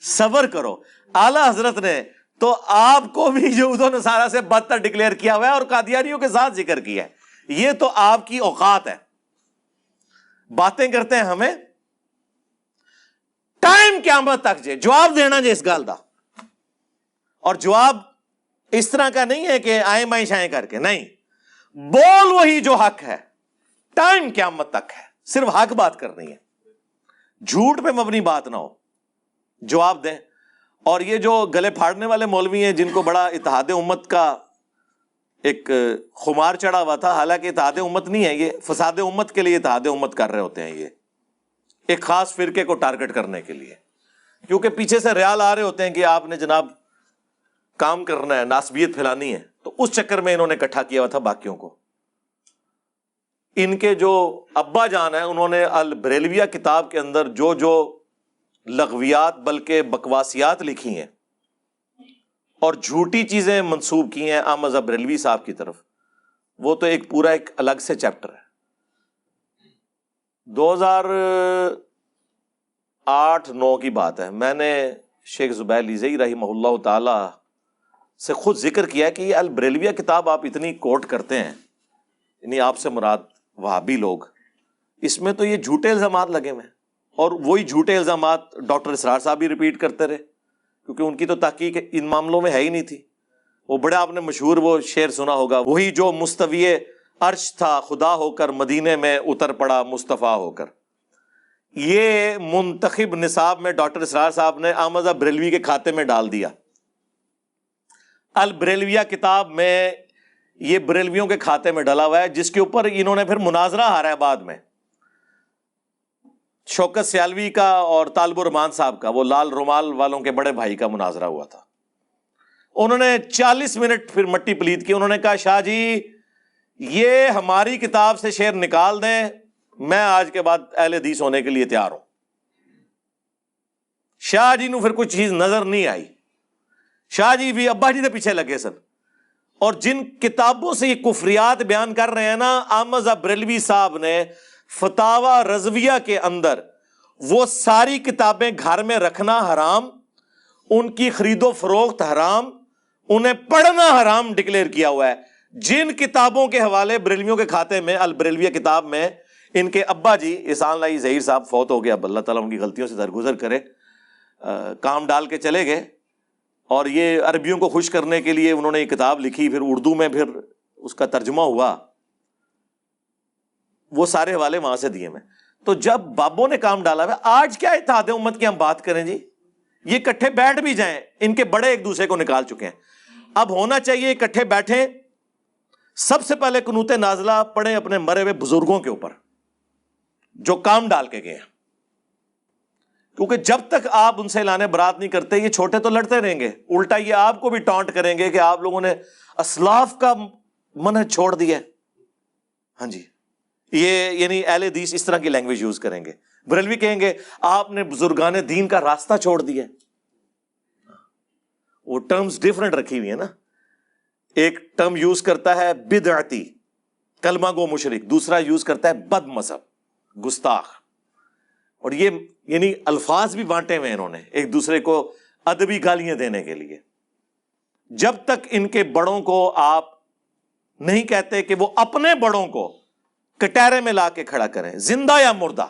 صبر کرو۔ اعلیٰ حضرت نے تو آپ کو بھی یہود و نصارہ سے بدتر ڈکلیئر کیا ہوا ہے اور قادیانیوں کے ساتھ ذکر کیا ہے۔ یہ تو آپ کی اوقات ہے۔ باتیں کرتے ہیں ہمیں ٹائم قیامت تک جے جواب دینا جے اس گل دا, اور جواب اس طرح کا نہیں ہے کہ آئیں بائیں شائیں کر کے, نہیں, بول وہی جو حق ہے, ٹائم قیامت تک ہے, صرف حق بات کرنی ہے, جھوٹ پہ مبنی بات نہ ہو, جواب دیں. اور یہ جو گلے پھاڑنے والے مولوی ہیں جن کو بڑا اتحاد امت کا ایک خمار چڑھا ہوا تھا, حالانکہ اتحاد امت نہیں ہے, یہ فساد امت کے لیے اتحاد امت کر رہے ہوتے ہیں, یہ ایک خاص فرقے کو ٹارگٹ کرنے کے لیے, کیونکہ پیچھے سے ریال آ رہے ہوتے ہیں کہ آپ نے جناب کام کرنا ہے, ناسبیت پھیلانی ہے, تو اس چکر میں انہوں نے اکٹھا کیا ہوا تھا باقیوں کو. ان کے جو ابا جان ہیں انہوں نے البریلویہ کتاب کے اندر جو جو لغویات بلکہ بکواسیات لکھی ہیں اور جھوٹی چیزیں منسوب کی ہیں احمد بریلوی صاحب کی طرف, وہ تو ایک پورا ایک الگ سے چیپٹر ہے. 2008-9 کی بات ہے, میں نے شیخ زبیر لیزئی رحمہ اللہ تعالی سے خود ذکر کیا کہ یہ البریلویہ کتاب آپ اتنی کوٹ کرتے ہیں, یعنی آپ سے مراد وہابی لوگ, اس میں تو یہ جھوٹے الزامات لگے ہوئے ہیں, اور وہی جھوٹے الزامات ڈاکٹر اسرار صاحب بھی ریپیٹ کرتے رہے, کیونکہ ان کی تو تحقیق ان معاملوں میں ہے ہی نہیں تھی. وہ بڑا آپ نے مشہور وہ شعر سنا ہوگا, وہی جو مستوی عرش تھا خدا ہو کر مدینے میں اتر پڑا مصطفیٰ ہو کر. یہ منتخب نصاب میں ڈاکٹر اسرار صاحب نے احمد بریلوی کے کھاتے میں ڈال دیا. البریلویہ کتاب میں یہ بریلویوں کے کھاتے میں ڈلا ہوا ہے, جس کے اوپر انہوں نے پھر مناظرہ ہارا ہے بعد میں, شوکت سیالوی کا اور طالب الرحمان صاحب کا, وہ لال رومال والوں کے بڑے بھائی کا مناظرہ ہوا تھا. انہوں نے 40 منٹ پھر مٹی پلیت کی, انہوں نے کہا شاہ جی یہ ہماری کتاب سے شعر نکال دیں, میں آج کے بعد اہل حدیث ہونے کے لیے تیار ہوں. شاہ جی نو پھر کچھ چیز نظر نہیں آئی, شاہ جی بھی ابا جی کے پیچھے لگے سن, اور جن کتابوں سے یہ کفریات بیان کر رہے ہیں نا, احمد بریلوی صاحب نے فتاوی رضویہ کے اندر وہ ساری کتابیں گھر میں رکھنا حرام, ان کی خرید و فروخت حرام, انہیں پڑھنا حرام ڈکلیئر کیا ہوا ہے. جن کتابوں کے حوالے بریلویوں کے کھاتے میں البریلویہ کتاب میں ان کے ابا جی احسان اللہ ظہیر صاحب فوت ہو گیا, اللہ تعالیٰ ان کی غلطیوں سے درگزر کرے, کام ڈال کے چلے گئے, اور یہ عربیوں کو خوش کرنے کے لیے انہوں نے یہ کتاب لکھی, پھر اردو میں پھر اس کا ترجمہ ہوا, وہ سارے حوالے وہاں سے دیے میں. تو جب بابوں نے کام ڈالا ہے, آج کیا اتحاد امت کی ہم بات کریں جی, یہ اکٹھے بیٹھ بھی جائیں, ان کے بڑے ایک دوسرے کو نکال چکے ہیں. اب ہونا چاہیے اکٹھے بیٹھیں, سب سے پہلے قنوت نازلہ پڑھیں اپنے مرے ہوئے بزرگوں کے اوپر جو کام ڈال کے گئے ہیں, کیونکہ جب تک آپ ان سے اعلان برات نہیں کرتے یہ چھوٹے تو لڑتے رہیں گے, الٹا یہ آپ کو بھی ٹانٹ کریں گے کہ آپ لوگوں نے اسلاف کا منہج چھوڑ دیا ہے. ہاں جی, یہ یعنی اہل حدیث اس طرح کی لینگویج یوز کریں گے. بریلوی کہیں گے آپ نے بزرگان دین کا راستہ چھوڑ دیا. وہ ٹرمز ڈیفرنٹ رکھی ہوئی ہیں نا, ایک ٹرم یوز کرتا ہے بدعتی کلمہ گو مشرک, دوسرا یوز کرتا ہے بد مذہب گستاخ, اور یہ یعنی الفاظ بھی بانٹے ہوئے انہوں نے ایک دوسرے کو ادبی گالیاں دینے کے لیے. جب تک ان کے بڑوں کو آپ نہیں کہتے کہ وہ اپنے بڑوں کو کٹہرے میں لا کے کھڑا کریں زندہ یا مردہ,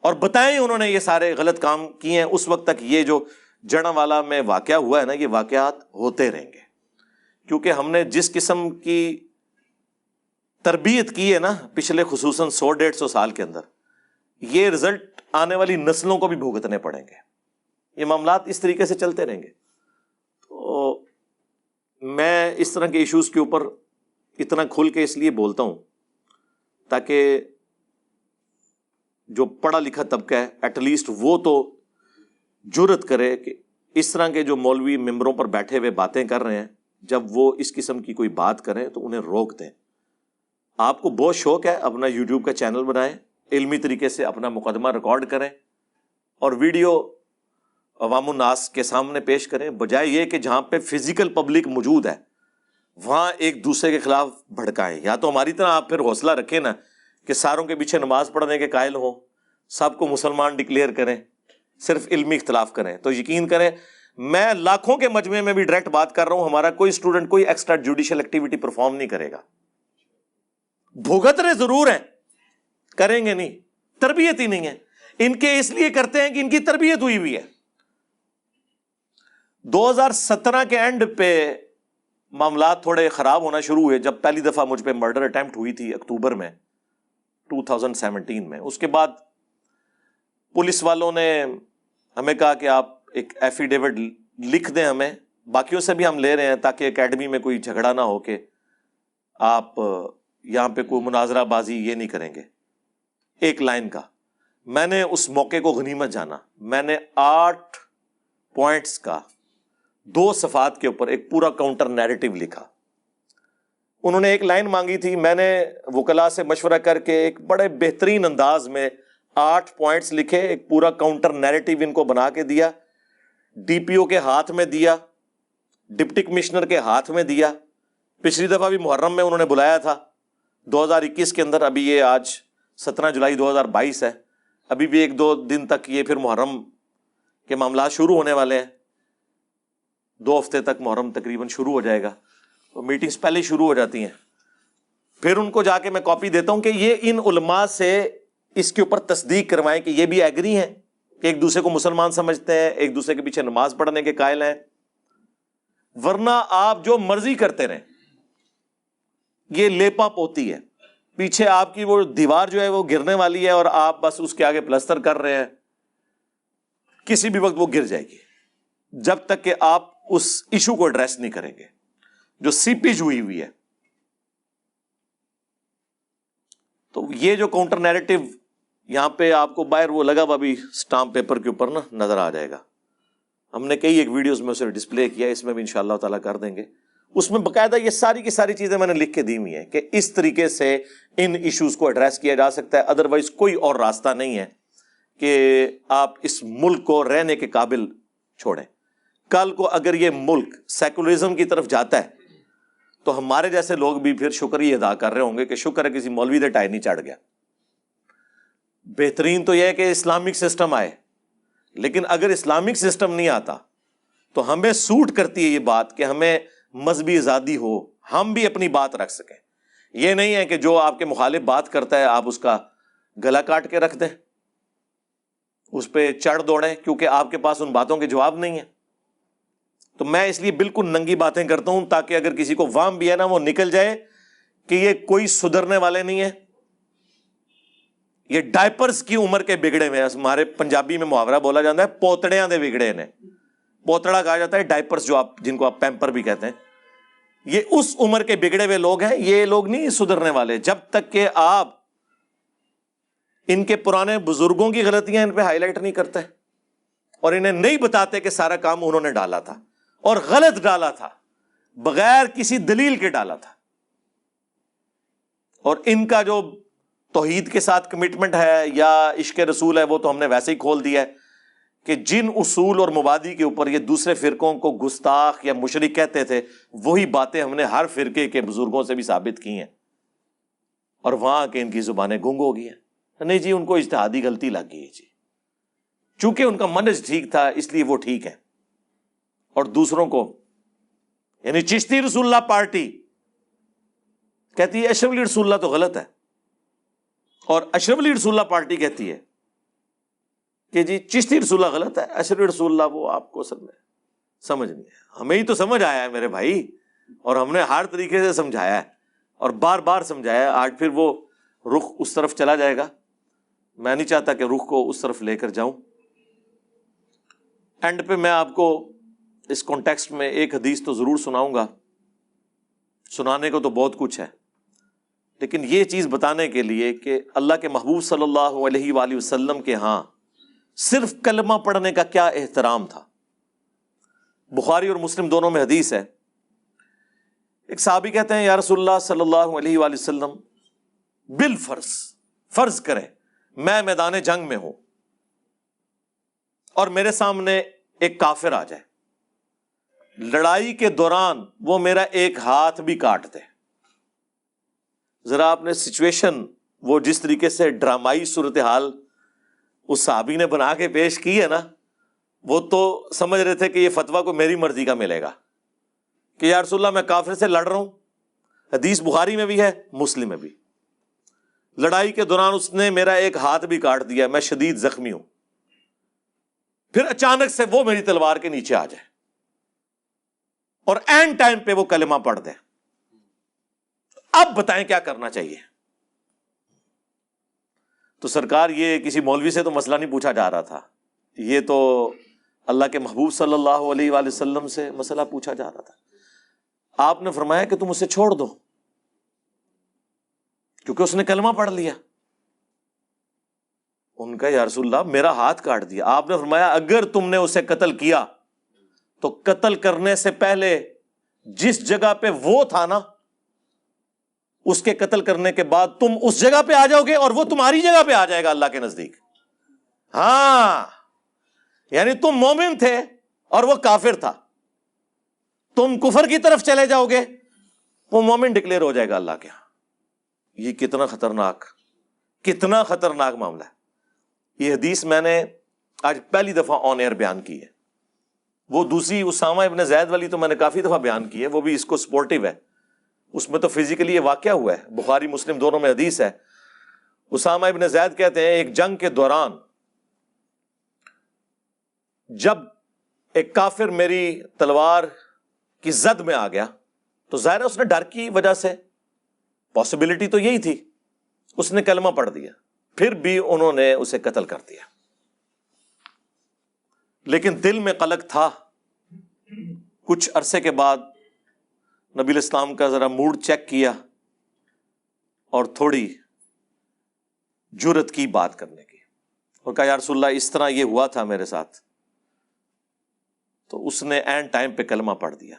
اور بتائیں انہوں نے یہ سارے غلط کام کیے ہیں, اس وقت تک یہ جو جڑاوالا میں واقعہ ہوا ہے نا, یہ واقعات ہوتے رہیں گے. کیونکہ ہم نے جس قسم کی تربیت کی ہے نا پچھلے خصوصاً 100-150 سال کے اندر, یہ رزلٹ آنے والی نسلوں کو بھی بھگتنے پڑیں گے. یہ معاملات اس طریقے سے چلتے رہیں گے. تو میں اس طرح کے ایشوز کے اوپر اتنا کھل کے اس لیے بولتا ہوں تاکہ جو پڑھا لکھا طبقہ ہے ایٹ لیسٹ وہ تو جرت کرے کہ اس طرح کے جو مولوی ممبروں پر بیٹھے ہوئے باتیں کر رہے ہیں, جب وہ اس قسم کی کوئی بات کریں تو انہیں روک دیں. آپ کو بہت شوق ہے, اپنا یوٹیوب کا چینل بنائیں, علمی طریقے سے اپنا مقدمہ ریکارڈ کریں اور ویڈیو عوام الناس کے سامنے پیش کریں, بجائے یہ کہ جہاں پہ فزیکل پبلک موجود ہے وہاں ایک دوسرے کے خلاف بھڑکائیں. یا تو ہماری طرح آپ پھر حوصلہ رکھیں نا کہ ساروں کے پیچھے نماز پڑھنے کے قائل ہوں, سب کو مسلمان ڈکلیئر کریں, صرف علمی اختلاف کریں. تو یقین کریں میں لاکھوں کے مجمع میں بھی ڈائریکٹ بات کر رہا ہوں, ہمارا کوئی اسٹوڈنٹ کوئی ایکسٹرا جوڈیشل ایکٹیویٹی پرفارم نہیں کرے گا. بھگت رہے ضرور ہیں کریں گے نہیں, تربیت ہی نہیں ہے ان کے, اس لیے کرتے ہیں کہ ان کی تربیت ہوئی ہوئی ہے. 2017 کے اینڈ پہ معاملات تھوڑے خراب ہونا شروع ہوئے جب پہلی دفعہ مجھ پہ مرڈر اٹیمپٹ ہوئی تھی اکتوبر میں 2017 میں. اس کے بعد پولیس والوں نے ہمیں کہا کہ آپ ایک ایفیڈیوٹ لکھ دیں ہمیں, باقیوں سے بھی ہم لے رہے ہیں تاکہ اکیڈمی میں کوئی جھگڑا نہ ہو کہ آپ یہاں پہ کوئی مناظرہ بازی یہ نہیں کریں گے. ایک لائن کا میں نے اس موقع کو غنیمت جانا, میں نے 8 پوائنٹس کا 2 صفحات کے اوپر ایک پورا کاؤنٹر نیریٹو لکھا. انہوں نے ایک لائن مانگی تھی, میں نے وکلاء سے مشورہ کر کے ایک بڑے بہترین انداز میں 8 پوائنٹس لکھے, ایک پورا کاؤنٹر نیریٹو ان کو بنا کے دیا, ڈی پی او کے ہاتھ میں دیا, ڈپٹی کمشنر کے ہاتھ میں دیا. پچھلی دفعہ بھی محرم میں انہوں نے بلایا تھا 2021 کے اندر, ابھی یہ آج 17 جولائی 2022 ہے, ابھی بھی 1-2 دن تک یہ پھر محرم کے معاملات شروع ہونے والے ہیں, 2 ہفتے تک محرم تقریباً شروع ہو جائے گا, تو میٹنگز پہلے ہی شروع ہو جاتی ہیں. پھر ان کو جا کے میں کاپی دیتا ہوں کہ یہ ان علماء سے اس کے اوپر تصدیق کروائیں کہ یہ بھی ایگری ہیں کہ ایک دوسرے کو مسلمان سمجھتے ہیں, ایک دوسرے کے پیچھے نماز پڑھنے کے قائل ہیں, ورنہ آپ جو مرضی کرتے رہیں, یہ لیپا پوتی ہے, پیچھے آپ کی وہ دیوار جو ہے وہ گرنے والی ہے اور آپ بس اس کے آگے پلستر کر رہے ہیں, کسی بھی وقت وہ گر جائے گی جب تک کہ آپ اس ایشو کو ایڈریس نہیں کریں گے جو سیپیج ہوئی ہوئی ہے. تو یہ جو کاؤنٹر نیریٹو یہاں پہ آپ کو باہر وہ لگا ہوا بھی اسٹامپ پیپر کے اوپر نا نظر آ جائے گا, ہم نے کئی ایک ویڈیوز میں اسے ڈسپلے کیا, اس میں بھی انشاءاللہ تعالیٰ کر دیں گے. اس میں باقاعدہ یہ ساری کی ساری چیزیں میں نے لکھ کے دی ہوئی ہیں کہ اس طریقے سے ان ایشوز کو ایڈریس کیا جا سکتا ہے, ادروائز کوئی اور راستہ نہیں ہے کہ آپ اس ملک کو رہنے کے قابل چھوڑیں. کل کو اگر یہ ملک سیکولرزم کی طرف جاتا ہے تو ہمارے جیسے لوگ بھی پھر شکریہ ادا کر رہے ہوں گے کہ شکر ہے کسی مولوی دے ٹائی نہیں چڑھ گیا. بہترین تو یہ ہے کہ اسلامک سسٹم آئے, لیکن اگر اسلامک سسٹم نہیں آتا تو ہمیں سوٹ کرتی ہے یہ بات کہ ہمیں مذہبی آزادی ہو, ہم بھی اپنی بات رکھ سکیں. یہ نہیں ہے کہ جو آپ کے مخالف بات کرتا ہے آپ اس کا گلا کاٹ کے رکھ دیں, اس پہ چڑھ دوڑیں, کیونکہ آپ کے پاس ان باتوں کے جواب نہیں ہے. تو میں اس لیے بالکل ننگی باتیں کرتا ہوں تاکہ اگر کسی کو وام بھی ہے نا وہ نکل جائے کہ یہ کوئی سدھرنے والے نہیں ہیں, یہ ڈائپرز کی عمر کے بگڑے ہوئے ہیں. ہمارے پنجابی میں محاورہ بولا جاتا ہے پوتڑیاں دے بگڑے نے, پوتڑا کہا جاتا ہے ڈائپرز جو آپ جن کو آپ پیمپر بھی کہتے ہیں, یہ اس عمر کے بگڑے ہوئے لوگ ہیں. یہ لوگ نہیں سدھرنے والے جب تک کہ آپ ان کے پرانے بزرگوں کی غلطیاں ان پہ ہائی لائٹ نہیں کرتے اور انہیں نہیں بتاتے کہ سارا کام انہوں نے ڈالا تھا اور غلط ڈالا تھا, بغیر کسی دلیل کے ڈالا تھا. اور ان کا جو توحید کے ساتھ کمٹمنٹ ہے یا عشق رسول ہے وہ تو ہم نے ویسے ہی کھول دیا ہے کہ جن اصول اور مبادی کے اوپر یہ دوسرے فرقوں کو گستاخ یا مشرک کہتے تھے وہی باتیں ہم نے ہر فرقے کے بزرگوں سے بھی ثابت کی ہیں, اور وہاں کے ان کی زبانیں گنگ ہو گئی ہیں. نہیں جی ان کو اجتہادی غلطی لگ گئی ہے جی, چونکہ ان کا منہج ٹھیک تھا اس لیے وہ ٹھیک ہے, اور دوسروں کو یعنی چشتی رسول اللہ پارٹی کہتی ہے اشرف علی رسول اللہ تو غلط ہے, اور اشرف علی رسول اللہ پارٹی کہتی ہے کہ جی چشتی رسول اللہ غلط ہے, اشرف علی رسول اللہ وہ آپ کو سمجھ نہیں ہے. ہمیں ہی تو سمجھ آیا ہے میرے بھائی, اور ہم نے ہر طریقے سے سمجھایا ہے اور بار بار سمجھایا ہے. آج پھر وہ رخ اس طرف چلا جائے گا, میں نہیں چاہتا کہ رخ کو اس طرف لے کر جاؤں. اینڈ پہ میں آپ کو اس کانٹیکسٹ میں ایک حدیث تو ضرور سناؤں گا, سنانے کو تو بہت کچھ ہے, لیکن یہ چیز بتانے کے لیے کہ اللہ کے محبوب صلی اللہ علیہ وآلہ وسلم کے ہاں صرف کلمہ پڑھنے کا کیا احترام تھا. بخاری اور مسلم دونوں میں حدیث ہے, ایک صحابی کہتے ہیں یا رسول اللہ صلی اللہ علیہ وآلہ وسلم بالفرض فرض کریں میں میدان جنگ میں ہوں اور میرے سامنے ایک کافر آ جائے, لڑائی کے دوران وہ میرا ایک ہاتھ بھی کاٹ دے. ذرا آپ نے سچویشن وہ جس طریقے سے ڈرامائی صورتحال اس صحابی نے بنا کے پیش کی ہے نا, وہ تو سمجھ رہے تھے کہ یہ فتویٰ کو میری مرضی کا ملے گا کہ یا رسول اللہ میں کافر سے لڑ رہا ہوں. حدیث بخاری میں بھی ہے مسلم میں بھی. لڑائی کے دوران اس نے میرا ایک ہاتھ بھی کاٹ دیا، میں شدید زخمی ہوں، پھر اچانک سے وہ میری تلوار کے نیچے آ جائے اور اینڈ ٹائم پہ وہ کلمہ پڑھ دے، اب بتائیں کیا کرنا چاہیے؟ تو سرکار یہ کسی مولوی سے تو مسئلہ نہیں پوچھا جا رہا تھا، یہ تو اللہ کے محبوب صلی اللہ علیہ وآلہ وسلم سے مسئلہ پوچھا جا رہا تھا۔ آپ نے فرمایا کہ تم اسے چھوڑ دو کیونکہ اس نے کلمہ پڑھ لیا۔ ان کا یا رسول اللہ میرا ہاتھ کاٹ دیا۔ آپ نے فرمایا اگر تم نے اسے قتل کیا تو قتل کرنے سے پہلے جس جگہ پہ وہ تھا نا، اس کے قتل کرنے کے بعد تم اس جگہ پہ آ جاؤ گے اور وہ تمہاری جگہ پہ آ جائے گا اللہ کے نزدیک۔ ہاں، یعنی تم مومن تھے اور وہ کافر تھا، تم کفر کی طرف چلے جاؤ گے، وہ مومن ڈکلیئر ہو جائے گا اللہ کے ہاں۔ یہ کتنا خطرناک معاملہ ہے۔ یہ حدیث میں نے آج پہلی دفعہ آن ایئر بیان کی ہے۔ وہ دوسری اسامہ ابن زید والی تو میں نے کافی دفعہ بیان کی ہے، وہ بھی اس کو سپورٹیو ہے، اس میں تو فزیکلی یہ واقعہ ہوا ہے، بخاری مسلم دونوں میں حدیث ہے۔ اسامہ ابن زید کہتے ہیں ایک جنگ کے دوران جب ایک کافر میری تلوار کی زد میں آ گیا تو ظاہر ہے اس نے ڈر کی وجہ سے، پاسبلٹی تو یہی تھی، اس نے کلمہ پڑھ دیا، پھر بھی انہوں نے اسے قتل کر دیا، لیکن دل میں قلق تھا۔ کچھ عرصے کے بعد نبی الاسلام کا ذرا موڈ چیک کیا اور تھوڑی جرأت کی بات کرنے کی، اور کہا یا رسول اللہ اس طرح یہ ہوا تھا میرے ساتھ، تو اس نے اینڈ ٹائم پہ کلمہ پڑھ دیا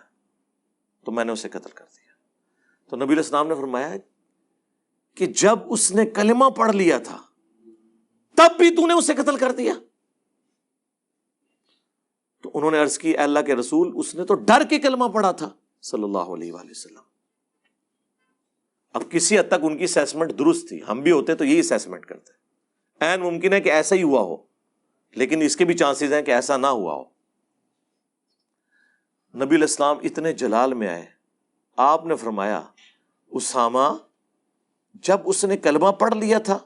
تو میں نے اسے قتل کر دیا۔ تو نبی علیہ السلام نے فرمایا کہ جب اس نے کلمہ پڑھ لیا تھا تب بھی تو نے اسے قتل کر دیا؟ تو انہوں نے عرض کی اے اللہ کے رسول اس نے تو ڈر کے کلمہ پڑھا تھا صلی اللہ علیہ وآلہ وسلم۔ اب کسی حد تک ان کی اسیسمنٹ درست تھی، ہم بھی ہوتے تو یہی اسیسمنٹ کرتے، این ممکن ہے کہ ایسا ہی ہوا ہو، لیکن اس کے بھی چانسز ہیں کہ ایسا نہ ہوا ہو۔ نبی علیہ السلام اتنے جلال میں آئے، آپ نے فرمایا اسامہ جب اس نے کلمہ پڑھ لیا تھا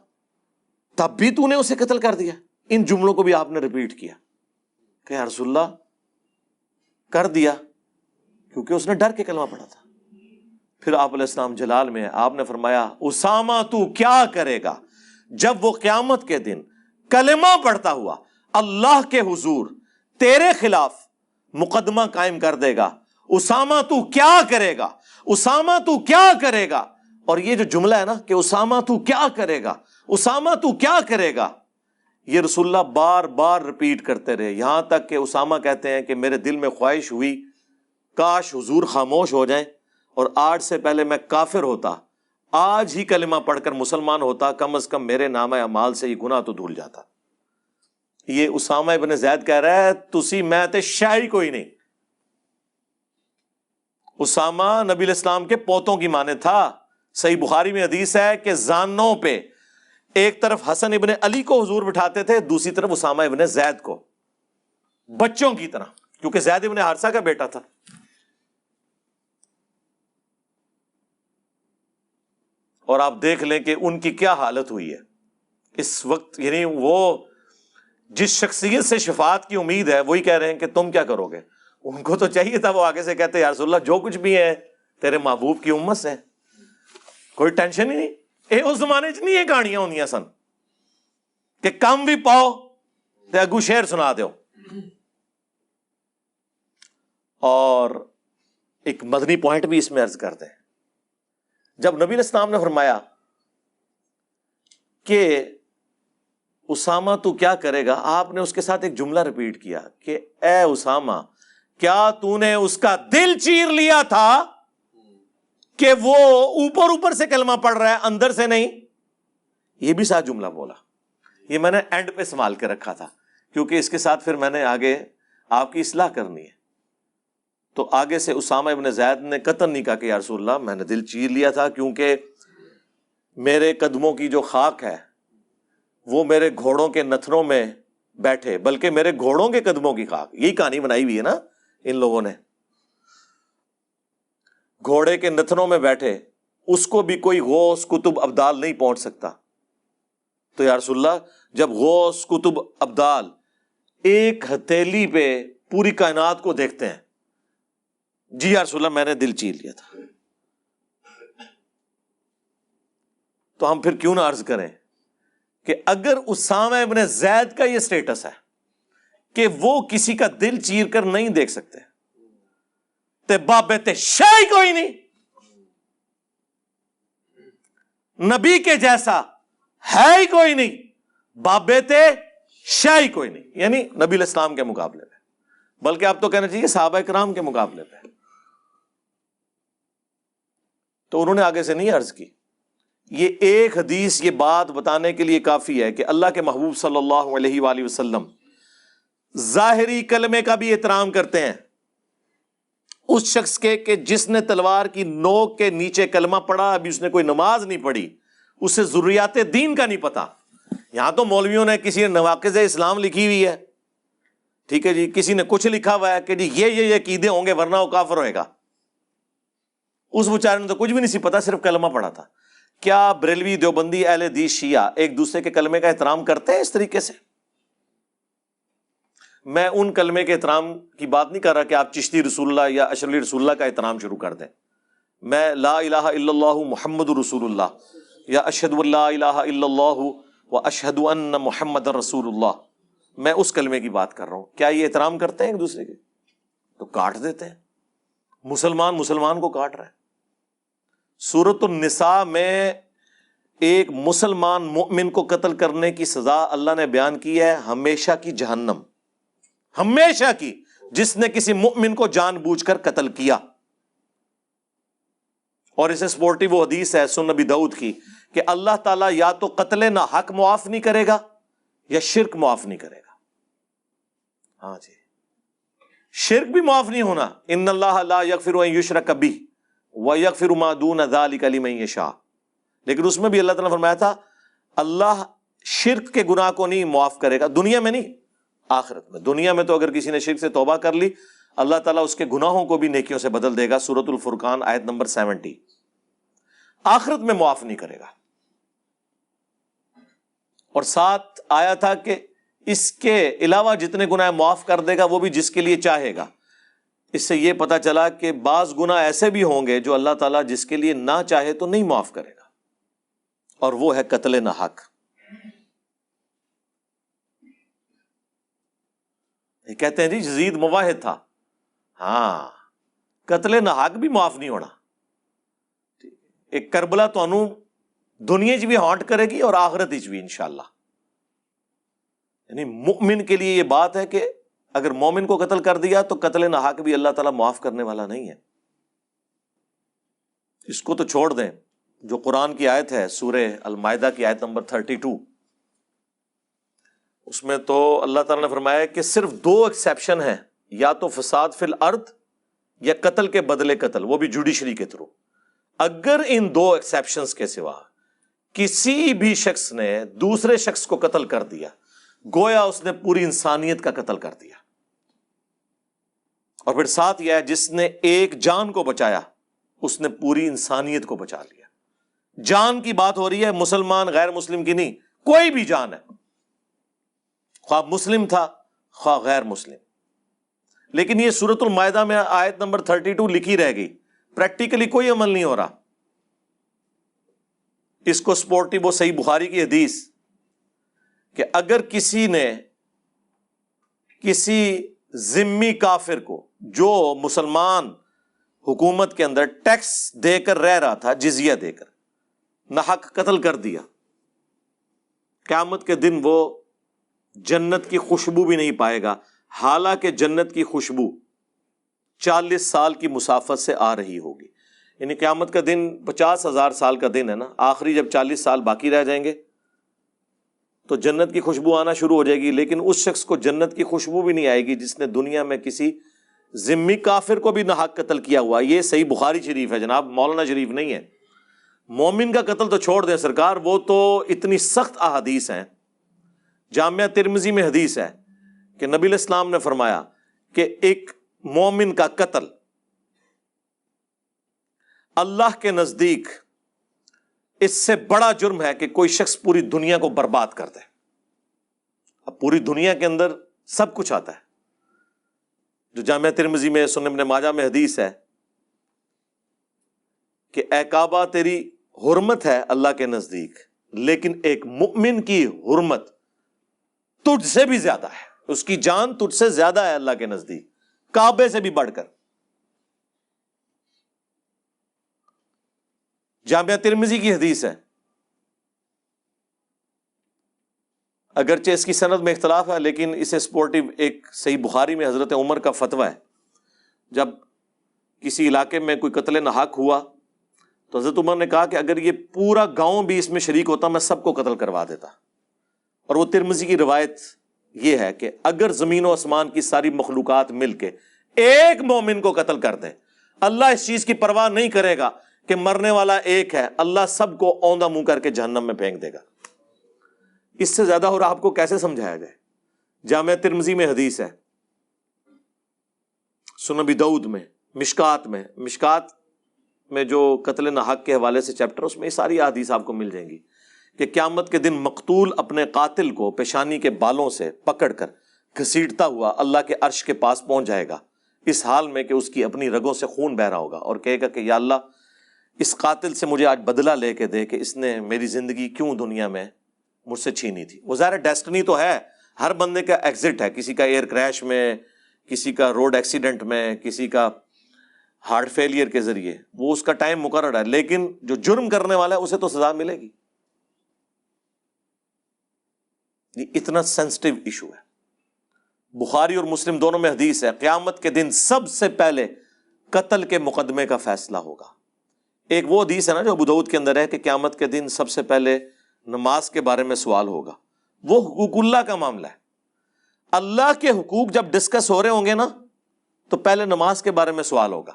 تب بھی تو نے اسے قتل کر دیا؟ ان جملوں کو بھی آپ نے ریپیٹ کیا کہ یا رسول اللہ کر دیا کیونکہ اس نے ڈر کے کلمہ پڑھا تھا۔ پھر آپ علیہ السلام جلال میں آپ نے فرمایا اسامہ تو کیا کرے گا جب وہ قیامت کے دن کلمہ پڑھتا ہوا اللہ کے حضور تیرے خلاف مقدمہ قائم کر دے گا؟ اسامہ تو کیا کرے گا؟ اسامہ تو کیا کرے گا؟ اور یہ جو جملہ ہے نا کہ اسامہ تو کیا کرے گا، اسامہ تو کیا کرے گا، یہ رسول اللہ بار بار ریپیٹ کرتے رہے، یہاں تک کہ اسامہ کہتے ہیں کہ میرے دل میں خواہش ہوئی کاش حضور خاموش ہو جائیں اور آج سے پہلے میں کافر ہوتا، آج ہی کلمہ پڑھ کر مسلمان ہوتا، کم از کم میرے نامہ اعمال سے یہ گناہ تو دھل جاتا۔ یہ اسامہ ابن زید کہہ رہا ہے تسی میں تے شاعری کوئی نہیں۔ اسامہ نبی علیہ السلام کے پوتوں کی مانے تھا۔ صحیح بخاری میں حدیث ہے کہ زانوں پہ ایک طرف حسن ابن علی کو حضور بٹھاتے تھے، دوسری طرف اسامہ ابن زید کو، بچوں کی طرح، کیونکہ زید ابن حارثہ کا بیٹا تھا۔ اور آپ دیکھ لیں کہ ان کی کیا حالت ہوئی ہے اس وقت، یعنی وہ جس شخصیت سے شفاعت کی امید ہے وہی کہہ رہے ہیں کہ تم کیا کرو گے۔ ان کو تو چاہیے تھا وہ آگے سے کہتے یا رسول اللہ جو کچھ بھی ہے تیرے محبوب کی امت سے، کوئی ٹینشن ہی نہیں۔ اس زمانے چ نہیں یہ کہانیاں ہوندیاں سن کہ کم بھی پاؤ تے اگو شعر سنا دیو۔ اور ایک مدنی پوائنٹ بھی اس میں عرض کرتے ہیں، جب نبی علیہ السلام نے فرمایا کہ اسامہ تو کیا کرے گا، آپ نے اس کے ساتھ ایک جملہ ریپیٹ کیا کہ اے اسامہ کیا تو نے اس کا دل چیر لیا تھا کہ وہ اوپر اوپر سے کلمہ پڑھ رہا ہے اندر سے نہیں؟ یہ بھی ساتھ جملہ بولا، یہ میں نے اینڈ پہ سنبھال کے رکھا تھا کیونکہ اس کے ساتھ پھر میں نے آگے آپ کی اصلاح کرنی ہے۔ تو آگے سے اسامہ ابن زید نے قطعاً نہیں کہا کہ یا رسول اللہ میں نے دل چیر لیا تھا کیونکہ میرے قدموں کی جو خاک ہے وہ میرے گھوڑوں کے نتنوں میں بیٹھے، بلکہ میرے گھوڑوں کے قدموں کی خاک، یہی کہانی بنائی ہوئی ہے نا ان لوگوں نے، گھوڑے کے نتنوں میں بیٹھے اس کو بھی کوئی غوث کتب ابدال نہیں پہنچ سکتا. تو یا رسول اللہ جب غوث کتب ابدال ایک ہتھیلی پہ پوری کائنات کو دیکھتے ہیں, جی یا رسول اللہ میں نے دل چیر لیا تھا, تو ہم پھر کیوں نہ عرض کریں کہ اگر اسامہ ابن زید کا یہ سٹیٹس ہے کہ وہ کسی کا دل چیر کر نہیں دیکھ سکتے, تے بابت شے کوئی نہیں, نبی کے جیسا ہے ہی کوئی نہیں, بابت شے ہی کوئی نہیں, یعنی نبی علیہ السلام کے مقابلے میں, بلکہ آپ تو کہنا چاہیے صحابہ کرام کے مقابلے پہ. تو انہوں نے آگے سے نہیں عرض کی. یہ ایک حدیث یہ بات بتانے کے لیے کافی ہے کہ اللہ کے محبوب صلی اللہ علیہ وآلہ وسلم ظاہری کلمے کا بھی احترام کرتے ہیں اس شخص کے کہ جس نے تلوار کی نوک کے نیچے کلمہ پڑھا, ابھی اس نے کوئی نماز نہیں پڑھی, اسے ضروریات دین کا نہیں پتا. یہاں تو مولویوں نے کسی نے نواقض اسلام لکھی ہوئی ہے, ٹھیک ہے جی, کسی نے کچھ لکھا ہوا ہے کہ جی یہ عقیدے ہوں گے ورنہ وہ کافر ہوئے گا. اس بیچارے نے تو کچھ بھی نہیں سی پتا, صرف کلمہ پڑھا تھا. کیا بریلوی, دیوبندی, اہل حدیث, شیعہ ایک دوسرے کے کلمے کا احترام کرتے ہیں اس طریقے سے؟ میں ان کلمے کے احترام کی بات نہیں کر رہا کہ آپ چشتی رسول اللہ یا اشرلی رسول اللہ کا احترام شروع کر دیں. میں لا الہ الا اللہ محمد رسول اللہ یا اشہد ان لا الہ الا اللہ و اشہد ان محمد رسول اللہ, میں اس کلمے کی بات کر رہا ہوں. کیا یہ احترام کرتے ہیں ایک دوسرے کے؟ تو کاٹ دیتے ہیں. مسلمان کو کاٹ رہا ہے. سورۃ النساء میں ایک مسلمان مؤمن کو قتل کرنے کی سزا اللہ نے بیان کی ہے ہمیشہ کی جہنم, ہمیشہ کی, جس نے کسی مؤمن کو جان بوجھ کر قتل کیا. اور اسے سپورٹی وہ حدیث ہے سنن نبی داؤد کی کہ اللہ تعالیٰ یا تو قتل نہ حق معاف نہیں کرے گا یا شرک معاف نہیں کرے گا. ہاں جی, شرک بھی معاف نہیں ہونا. ان اللہ لا یغفر ان یشرک بہ ویغفر ما دون ذلک لمن یشاء. لیکن اس میں بھی اللہ تعالیٰ نے فرمایا تھا اللہ شرک کے گناہ کو نہیں معاف کرے گا, دنیا میں نہیں آخرت میں. دنیا میں تو اگر کسی نے شرک سے توبہ کر لی اللہ تعالیٰ اس کے گناہوں کو بھی نیکیوں سے بدل دے گا. سورۃ الفرقان آیت نمبر 70. آخرت میں معاف نہیں کرے گا. اور ساتھ آیا تھا کہ اس کے علاوہ جتنے گناہ معاف کر دے گا وہ بھی جس کے لیے چاہے گا. اس سے یہ پتا چلا کہ بعض گناہ ایسے بھی ہوں گے جو اللہ تعالیٰ جس کے لیے نہ چاہے تو نہیں معاف کرے گا, اور وہ ہے قتل نہ حق. یہ کہتے ہیں جی یزید مواحد تھا, ہاں قتل نہ حق بھی معاف نہیں ہونا. ایک کربلا تو انو دنیا چ بھی ہانٹ کرے گی اور آخرت چ بھی انشاءاللہ. یعنی مؤمن کے لیے یہ بات ہے کہ اگر مومن کو قتل کر دیا تو قتل نہ حق بھی اللہ تعالیٰ معاف کرنے والا نہیں ہے. اس کو تو چھوڑ دیں, جو قرآن کی آیت ہے سورہ المائدہ کی آیت نمبر 32, اس میں تو اللہ تعالیٰ نے فرمایا کہ صرف 2 ایکسیپشن ہیں, یا تو فساد فی الارض یا قتل کے بدلے قتل, وہ بھی جوڈیشری کے تھرو. اگر ان 2 ایکسیپشنز کے سوا کسی بھی شخص نے دوسرے شخص کو قتل کر دیا گویا اس نے پوری انسانیت کا قتل کر دیا. اور پھر ساتھ یہ ہے جس نے ایک جان کو بچایا اس نے پوری انسانیت کو بچا لیا. جان کی بات ہو رہی ہے, مسلمان غیر مسلم کی نہیں, کوئی بھی جان ہے, خواہ مسلم تھا خواہ غیر مسلم. لیکن یہ سورۃ المائدہ میں آیت نمبر 32 لکھی رہ گئی, پریکٹیکلی کوئی عمل نہیں ہو رہا. اس کو سپورٹی وہ صحیح بخاری کی حدیث کہ اگر کسی نے کسی ذمی کافر کو جو مسلمان حکومت کے اندر ٹیکس دے کر رہ رہا تھا, جزیہ دے کر, ناحق قتل کر دیا, قیامت کے دن وہ جنت کی خوشبو بھی نہیں پائے گا, حالانکہ جنت کی خوشبو 40 سال کی مسافت سے آ رہی ہوگی. یعنی قیامت کا دن 50,000 سال کا دن ہے نا, آخری جب 40 سال باقی رہ جائیں گے تو جنت کی خوشبو آنا شروع ہو جائے گی. لیکن اس شخص کو جنت کی خوشبو بھی نہیں آئے گی جس نے دنیا میں کسی ذمی کافر کو بھی ناحق قتل کیا ہوا. یہ صحیح بخاری شریف ہے جناب, مولانا شریف نہیں ہے. مومن کا قتل تو چھوڑ دیں سرکار, وہ تو اتنی سخت احادیث ہیں. جامعہ ترمذی میں حدیث ہے کہ نبی علیہ السلام نے فرمایا کہ ایک مومن کا قتل اللہ کے نزدیک اس سے بڑا جرم ہے کہ کوئی شخص پوری دنیا کو برباد کر دے. اب پوری دنیا کے اندر سب کچھ آتا ہے. جو جامعہ ترمذی میں سنن ابن ماجہ میں حدیث ہے کہ اے کعبہ تیری حرمت ہے اللہ کے نزدیک، لیکن ایک مؤمن کی حرمت تجھ سے بھی زیادہ ہے، اس کی جان تجھ سے زیادہ ہے اللہ کے نزدیک، کعبے سے بھی بڑھ کر. جامعہ ترمذی کی حدیث ہے، اگرچہ اس کی سند میں اختلاف ہے لیکن اسے سپورٹیو ایک صحیح بخاری میں حضرت عمر کا فتویٰ ہے. جب کسی علاقے میں کوئی قتل ناحق ہوا تو حضرت عمر نے کہا کہ اگر یہ پورا گاؤں بھی اس میں شریک ہوتا میں سب کو قتل کروا دیتا. اور وہ ترمذی کی روایت یہ ہے کہ اگر زمین و آسمان کی ساری مخلوقات مل کے ایک مومن کو قتل کر دیں، اللہ اس چیز کی پرواہ نہیں کرے گا کہ مرنے والا ایک ہے، اللہ سب کو اوندا منہ کر کے جہنم میں پھینک دے گا. اس سے زیادہ اور آپ کو کیسے سمجھایا جائے؟ جامعہ ترمذی میں حدیث ہے، سنن ابی داؤد میں، مشکات میں جو قتل ناحق کے حوالے سے چیپٹر، اس میں یہ ساری احادیث آپ کو مل جائیں گی کہ قیامت کے دن مقتول اپنے قاتل کو پیشانی کے بالوں سے پکڑ کر گھسیٹتا ہوا اللہ کے عرش کے پاس پہنچ جائے گا، اس حال میں کہ اس کی اپنی رگوں سے خون بہ رہا ہوگا، اور کہے گا کہ یا اللہ اس قاتل سے مجھے آج بدلہ لے کے دے کہ اس نے میری زندگی کیوں دنیا میں مجھ سے چھینی تھی. وہ ظاہر ڈیسٹنی تو ہے، ہر بندے کا ایگزٹ ہے، کسی کا ایئر کریش میں، کسی کا روڈ ایکسیڈنٹ میں، کسی کا ہارٹ فیلئر کے ذریعے، وہ اس کا ٹائم مقرر ہے، لیکن جو جرم کرنے والا ہے اسے تو سزا ملے گی. یہ اتنا سینسٹیو ایشو ہے. بخاری اور مسلم دونوں میں حدیث ہے قیامت کے دن سب سے پہلے قتل کے مقدمے کا فیصلہ ہوگا. ایک وہ حدیث ہے نا جو ابو داؤد کے اندر ہے کہ قیامت کے دن سب سے پہلے نماز کے بارے میں سوال ہوگا. وہ حقوق اللہ کا معاملہ ہے. اللہ کے حقوق جب ڈسکس ہو رہے ہوں گے نا تو پہلے نماز کے بارے میں سوال ہوگا.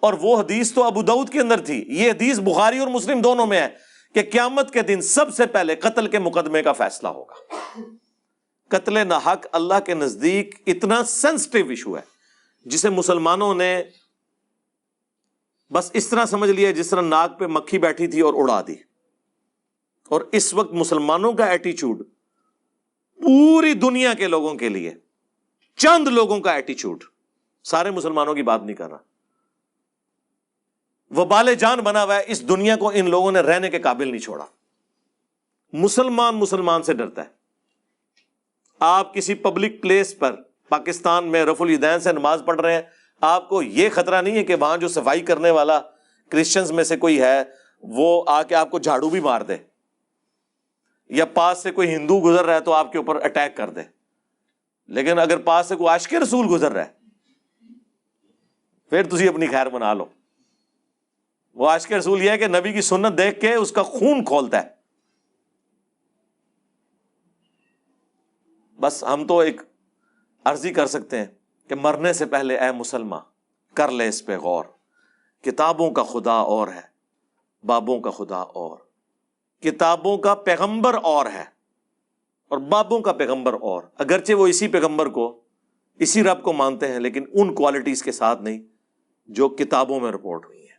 اور وہ حدیث تو ابو داؤد کے اندر تھی، یہ حدیث بخاری اور مسلم دونوں میں ہے کہ قیامت کے دن سب سے پہلے قتل کے مقدمے کا فیصلہ ہوگا. قتل ناحق اللہ کے نزدیک اتنا سینسٹیو ایشو ہے جسے مسلمانوں نے بس اس طرح سمجھ لیا جس طرح ناک پہ مکھی بیٹھی تھی اور اڑا دی. اور اس وقت مسلمانوں کا ایٹیچیوڈ پوری دنیا کے لوگوں کے لیے، چند لوگوں کا ایٹیچیوڈ، سارے مسلمانوں کی بات نہیں کر رہا، وبال جان بنا ہوا ہے. اس دنیا کو ان لوگوں نے رہنے کے قابل نہیں چھوڑا. مسلمان سے ڈرتا ہے. آپ کسی پبلک پلیس پر پاکستان میں رفع الیدین سے نماز پڑھ رہے ہیں، آپ کو یہ خطرہ نہیں ہے کہ وہاں جو صفائی کرنے والا کرسچنز میں سے کوئی ہے وہ آ کے آپ کو جھاڑو بھی مار دے، یا پاس سے کوئی ہندو گزر رہا ہے تو آپ کے اوپر اٹیک کر دے. لیکن اگر پاس سے کوئی عاشق رسول گزر رہا ہے پھر تسی اپنی خیر بنا لو. وہ عاشق رسول یہ ہے کہ نبی کی سنت دیکھ کے اس کا خون کھولتا ہے. بس ہم تو ایک عرضی کر سکتے ہیں کہ مرنے سے پہلے اے مسلمان کر لے اس پہ غور. کتابوں کا خدا اور ہے، بابوں کا خدا اور. کتابوں کا پیغمبر اور ہے اور بابوں کا پیغمبر اور. اگرچہ وہ اسی پیغمبر کو، اسی رب کو مانتے ہیں لیکن ان کوالٹیز کے ساتھ نہیں جو کتابوں میں رپورٹ ہوئی ہیں،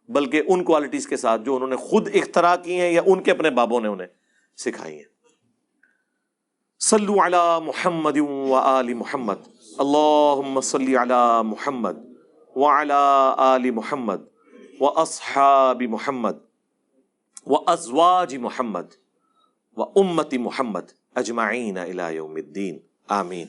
بلکہ ان کوالٹیز کے ساتھ جو انہوں نے خود اختراع کی ہیں یا ان کے اپنے بابوں نے انہیں سکھائی ہیں. صلو علی محمد و آل محمد. اللہم صلی علی محمد وعلی آل محمد و اصحاب محمد و ازواج محمد و امت محمد اجمعین الی یوم الدین. آمین.